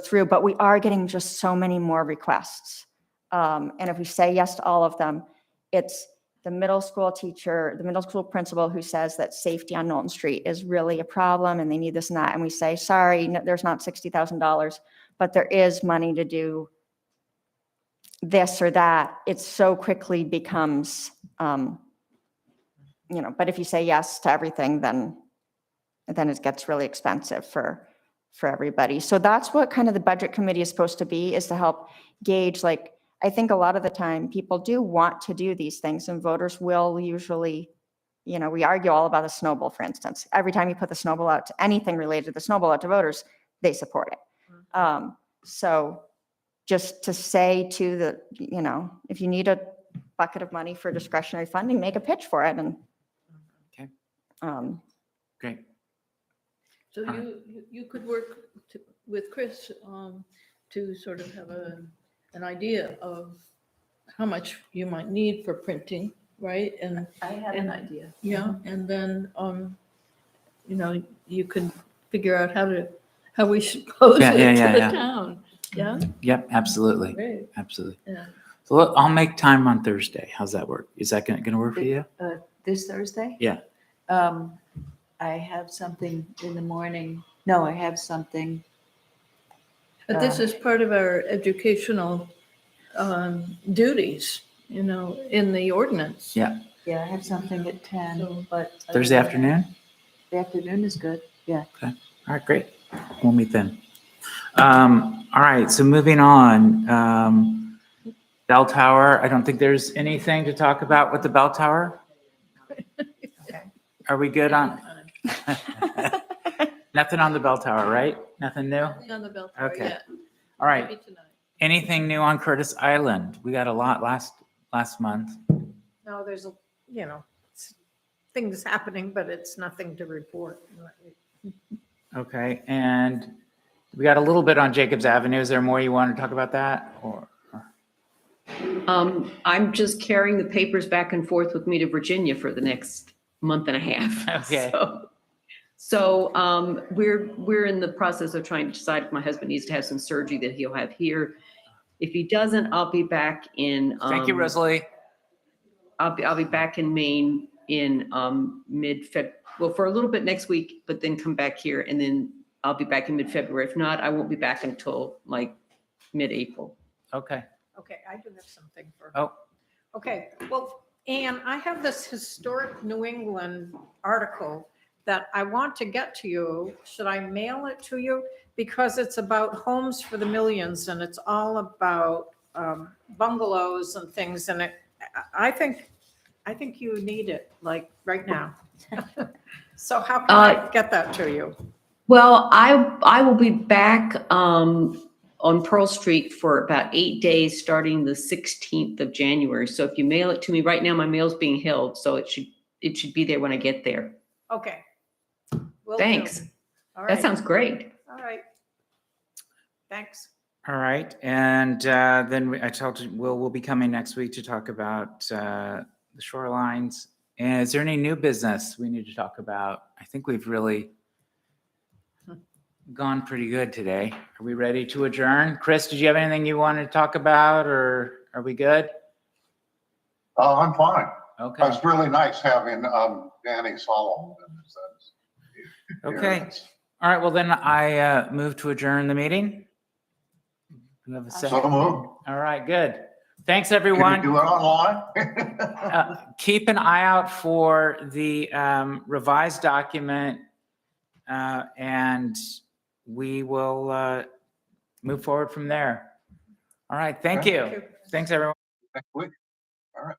[SPEAKER 5] through, but we are getting just so many more requests. And if we say yes to all of them, it's the middle school teacher, the middle school principal who says that safety on Knowlton Street is really a problem and they need this and that. And we say, sorry, no, there's not $60,000, but there is money to do this or that. It so quickly becomes, but if you say yes to everything, then it gets really expensive for everybody. So that's what kind of the budget committee is supposed to be, is to help gauge, I think a lot of the time people do want to do these things, and voters will usually, we argue all about the snowball, for instance. Every time you put the snowball out to anything related to the snowball out to voters, they support it. So just to say to the, if you need a bucket of money for discretionary funding, make a pitch for it. And
[SPEAKER 3] Okay. Great.
[SPEAKER 2] So you could work with Chris to sort of have an idea of how much you might need for printing, right? And
[SPEAKER 9] I have an idea.
[SPEAKER 2] yeah, and then you can figure out how we should pose it to the town. Yeah.
[SPEAKER 3] Yep, absolutely.
[SPEAKER 2] Great.
[SPEAKER 3] Absolutely.
[SPEAKER 2] Yeah.
[SPEAKER 3] So I'll make time on Thursday. How's that work? Is that going to work for you?
[SPEAKER 9] This Thursday?
[SPEAKER 3] Yeah.
[SPEAKER 9] I have something in the morning. No, I have something.
[SPEAKER 2] But this is part of our educational duties, in the ordinance.
[SPEAKER 3] Yeah.
[SPEAKER 9] Yeah, I have something at 10,
[SPEAKER 2] So-
[SPEAKER 9] but.
[SPEAKER 3] Thursday afternoon?
[SPEAKER 9] The afternoon is good. Yeah.
[SPEAKER 3] All right, great. We'll meet then. All right, so moving on. Bell Tower, I don't think there's anything to talk about with the bell tower. Are we good on? Nothing on the bell tower, right? Nothing new?
[SPEAKER 2] Nothing on the bell tower
[SPEAKER 3] Okay.
[SPEAKER 2] yet.
[SPEAKER 3] All right.
[SPEAKER 2] Maybe tonight.
[SPEAKER 3] Anything new on Curtis Island? We got a lot last month.
[SPEAKER 1] No, there's, things happening, but it's nothing to report.
[SPEAKER 3] Okay, and we got a little bit on Jacobs Avenue. Is there more you want to talk about that, or?
[SPEAKER 8] I'm just carrying the papers back and forth with me to Virginia for the next month and a half.
[SPEAKER 3] Okay.
[SPEAKER 8] So So we're in the process of trying to decide if my husband needs to have some surgery that he'll have here. If he doesn't, I'll be back in.
[SPEAKER 3] Thank you, Rosalie.
[SPEAKER 8] I'll be back in Maine in mid-Feb, well, for a little bit next week, but then come back here and then I'll be back in mid-February. If not, I won't be back until like mid-April.
[SPEAKER 3] Okay.
[SPEAKER 1] Okay, I do have something for.
[SPEAKER 3] Oh.
[SPEAKER 1] Okay, well, Anne, I have this historic New England article that I want to get to you. Should I mail it to you? Because it's about homes for the millions and it's all about bungalows and things. And I think you need it like right now. So how can I get that to you?
[SPEAKER 8] Well, I will be back on Pearl Street for about 8 days, starting the 16th of January. So if you mail it to me right now, my mail's being held, so it should be there when I get there.
[SPEAKER 1] Okay. Will do.
[SPEAKER 8] Thanks.
[SPEAKER 1] All
[SPEAKER 8] That
[SPEAKER 1] right.
[SPEAKER 8] sounds great.
[SPEAKER 1] All right. Thanks.
[SPEAKER 3] All right. And then I told you, we'll be coming next week to talk about the shorelines. And is there any new business we need to talk about? I think we've really gone pretty good today. Are we ready to adjourn? Chris, did you have anything you wanted to talk about, or are we good?
[SPEAKER 7] I'm fine.
[SPEAKER 3] Okay.
[SPEAKER 7] It's really nice having Danny Solomon.
[SPEAKER 3] Okay. All right. Well, then I move to adjourn the meeting. Do you have a
[SPEAKER 7] So
[SPEAKER 3] second?
[SPEAKER 7] moved.
[SPEAKER 3] All right. Good. Thanks,
[SPEAKER 7] Can
[SPEAKER 3] everyone.
[SPEAKER 7] you do it online?
[SPEAKER 3] Keep an eye out for the revised document, and we will move forward from there. All right. Thank
[SPEAKER 7] Okay.
[SPEAKER 3] you.
[SPEAKER 1] Thank you.
[SPEAKER 3] Thanks, everyone.
[SPEAKER 7] Next week. All right.